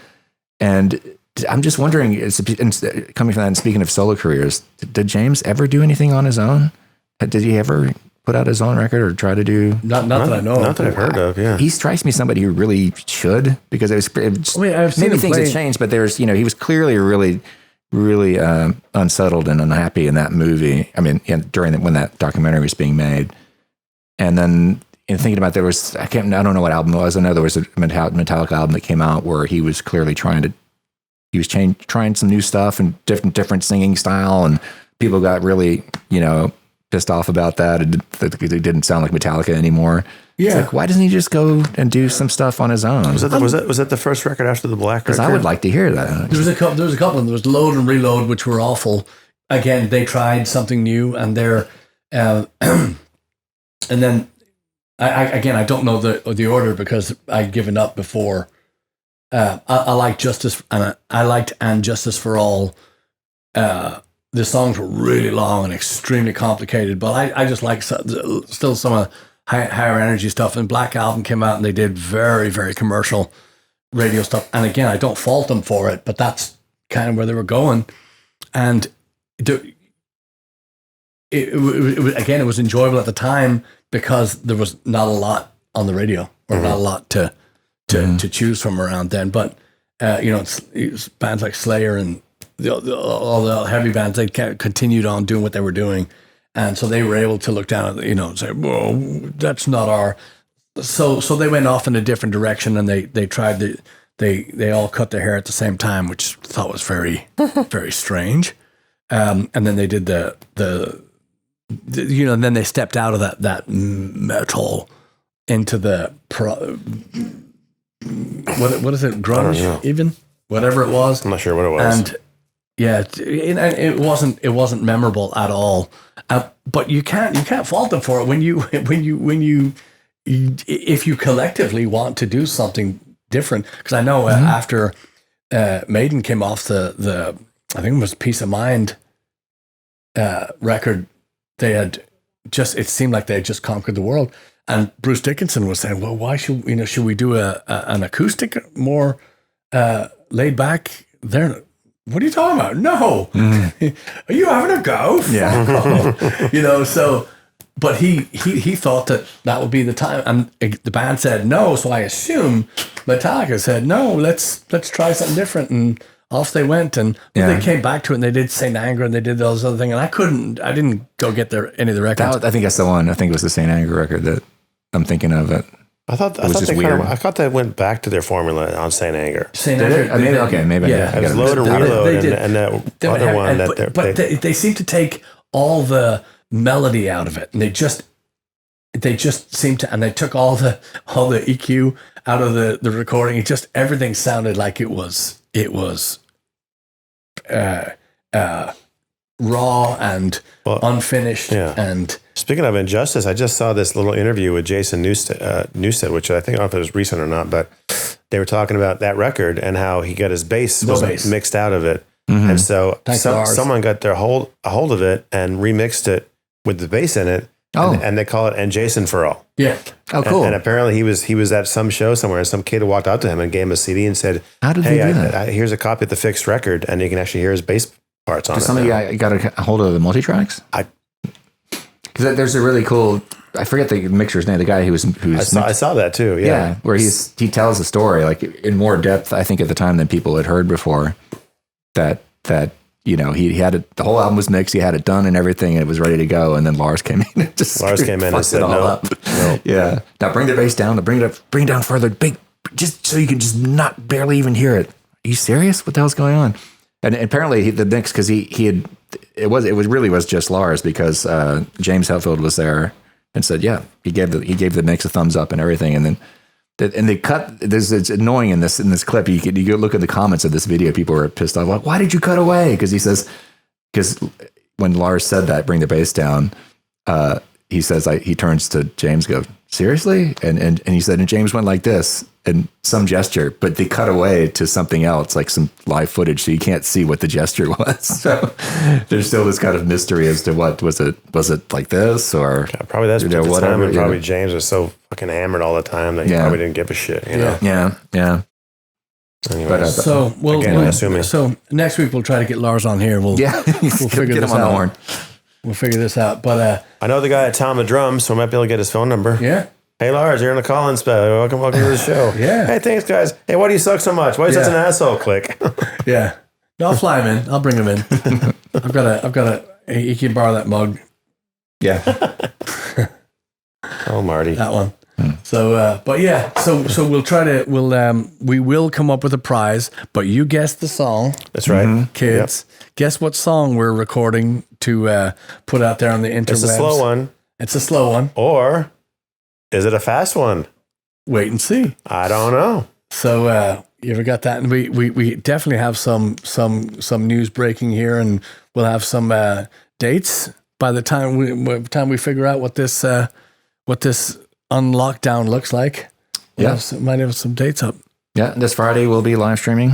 And I'm just wondering, coming from that and speaking of solo careers, did James ever do anything on his own? Did he ever put out his own record or try to do? Not that I know of. Not that I've heard of, yeah. He strikes me somebody who really should, because I've seen maybe things have changed, but there's, he was clearly really unsettled and unhappy in that movie. I mean, when that documentary was being made. And then thinking about, I don't know what album it was. I know there was a Metallica album that came out where he was clearly trying some new stuff and different singing style, and people got really, pissed off about that. It didn't sound like Metallica anymore. Yeah. It's like, why doesn't he just go and do some stuff on his own? Was that the first record after the Black record? I would like to hear that. There was a couple. There was Load and Reload, which were awful. Again, they tried something new, and they're and then I don't know the order because I'd given up before. I like Justice, and I liked And Justice for All. The songs were really long and extremely complicated, but I just like still some of higher energy stuff. And Black Album came out and they did very, very commercial radio stuff. And again, I don't fault them for it, but that's kind of where they were going. And it was enjoyable at the time because there was not a lot on the radio or not a lot to choose from around then. But it's bands like Slayer and all the heavy bands, they continued on doing what they were doing, and so they were able to look down at and say, "Whoa, that's not our." So they went off in a different direction, and they tried they all cut their hair at the same time, which I thought was very very strange. And then they did the and then they stepped out of that metal into the what is it, grunge, even whatever it was. I'm not sure what it was. And yeah, it wasn't memorable at all. But you can't fault them for it when you if you collectively want to do something different. Because I know after Maiden came off the I think it was Peace of Mind record, they had it seemed like they had just conquered the world. And Bruce Dickinson was saying, well, why should we do an acoustic, more laid back? What are you talking about? No. Are you having a go? Yeah. So, but he thought that would be the time. And the band said no. So I assume Metallica said, no, let's try something different. And off they went. And they came back to it and they did Saint Anger and they did those other things. And I didn't go get any of the records. I think that's the one. I think it was the Saint Anger record that I'm thinking of. I thought they went back to their formula on Saint Anger. Saint Anger. Maybe. Yeah, it was Load and Reload, and that other one But they seem to take all the melody out of it, and they just seem to, and they took all the EQ out of the recording. Everything sounded like it was raw and unfinished. Yeah. And speaking of Injustice, I just saw this little interview with Jason Newsted, which I think, I don't know if it was recent or not, but they were talking about that record and how he got his bass mixed out of it. Mm-hmm. And so someone got a hold of it and remixed it with the bass in it. Oh. And they call it "And Jason for All." Yeah. Oh, cool. And apparently he was at some show somewhere, and some kid walked out to him and gave him a CD and said, "How did they do that? Here's a copy of the fixed record, and you can actually hear his bass parts on it." Somebody got a hold of the multi-tracks? Because there's a really cool, I forget the mixer's name, the guy I saw that too, yeah. Where he tells the story like in more depth, I think, at the time than people had heard before, that he had it, the whole album was mixed, he had it done and everything, and it was ready to go, and then Lars came in and said no. Yeah. Now bring the bass down, bring it down further, just so you can just not barely even hear it. Are you serious? What the hell's going on? And apparently the mix, because it was just Lars, because James Hetfield was there and said, yeah, he gave the mix a thumbs up and everything, and then they cut. It's annoying in this clip. You go look at the comments of this video. People were pissed off. Like, why did you cut away? Because he says, when Lars said that, bring the bass down. He says, he turns to James, go, seriously? And he said, and James went like this, and some gesture, but they cut away to something else, like some live footage, so you can't see what the gesture was. So there's still this kind of mystery as to what was it like this, or probably that's whatever. Time, and probably James was so fucking hammered all the time that he probably didn't give a shit. You know? Yeah. Anyways, so next week we'll try to get Lars on here. We'll figure this out. We'll figure this out. But I know the guy at Tom of Drums, so I might be able to get his phone number. Yeah. Hey Lars, you're in the call-in spell. Welcome to the show. Yeah. Hey, thanks guys. Hey, why do you suck so much? Why are you such an asshole? Click. Yeah. No, I'll fly him in. I'll bring him in. I've got he can borrow that mug. Yeah. Oh, Marty. That one. So, but yeah, so we will come up with a prize, but you guess the song. That's right. Kids. Yep. Guess what song we're recording to put out there on the interwebs. It's a slow one. It's a slow one. Or is it a fast one? Wait and see. I don't know. So, you ever got that? And we definitely have some news breaking here, and we'll have some dates by the time we figure out what this on lockdown looks like. Might have some dates up. Yeah, this Friday we'll be live streaming.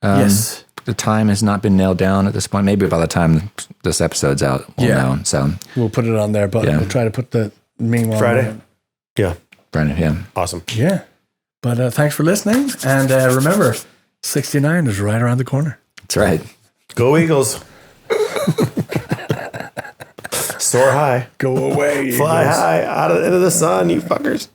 Yes. The time has not been nailed down at this point. Maybe by the time this episode's out, we'll know. So we'll put it on there, but we'll try to put the meanwhile Friday. Yeah. Friday, yeah. Awesome. Yeah. But thanks for listening. And remember, 69 is right around the corner. That's right. Go Eagles. Soar high. Go away. Fly high out into the sun, you fuckers.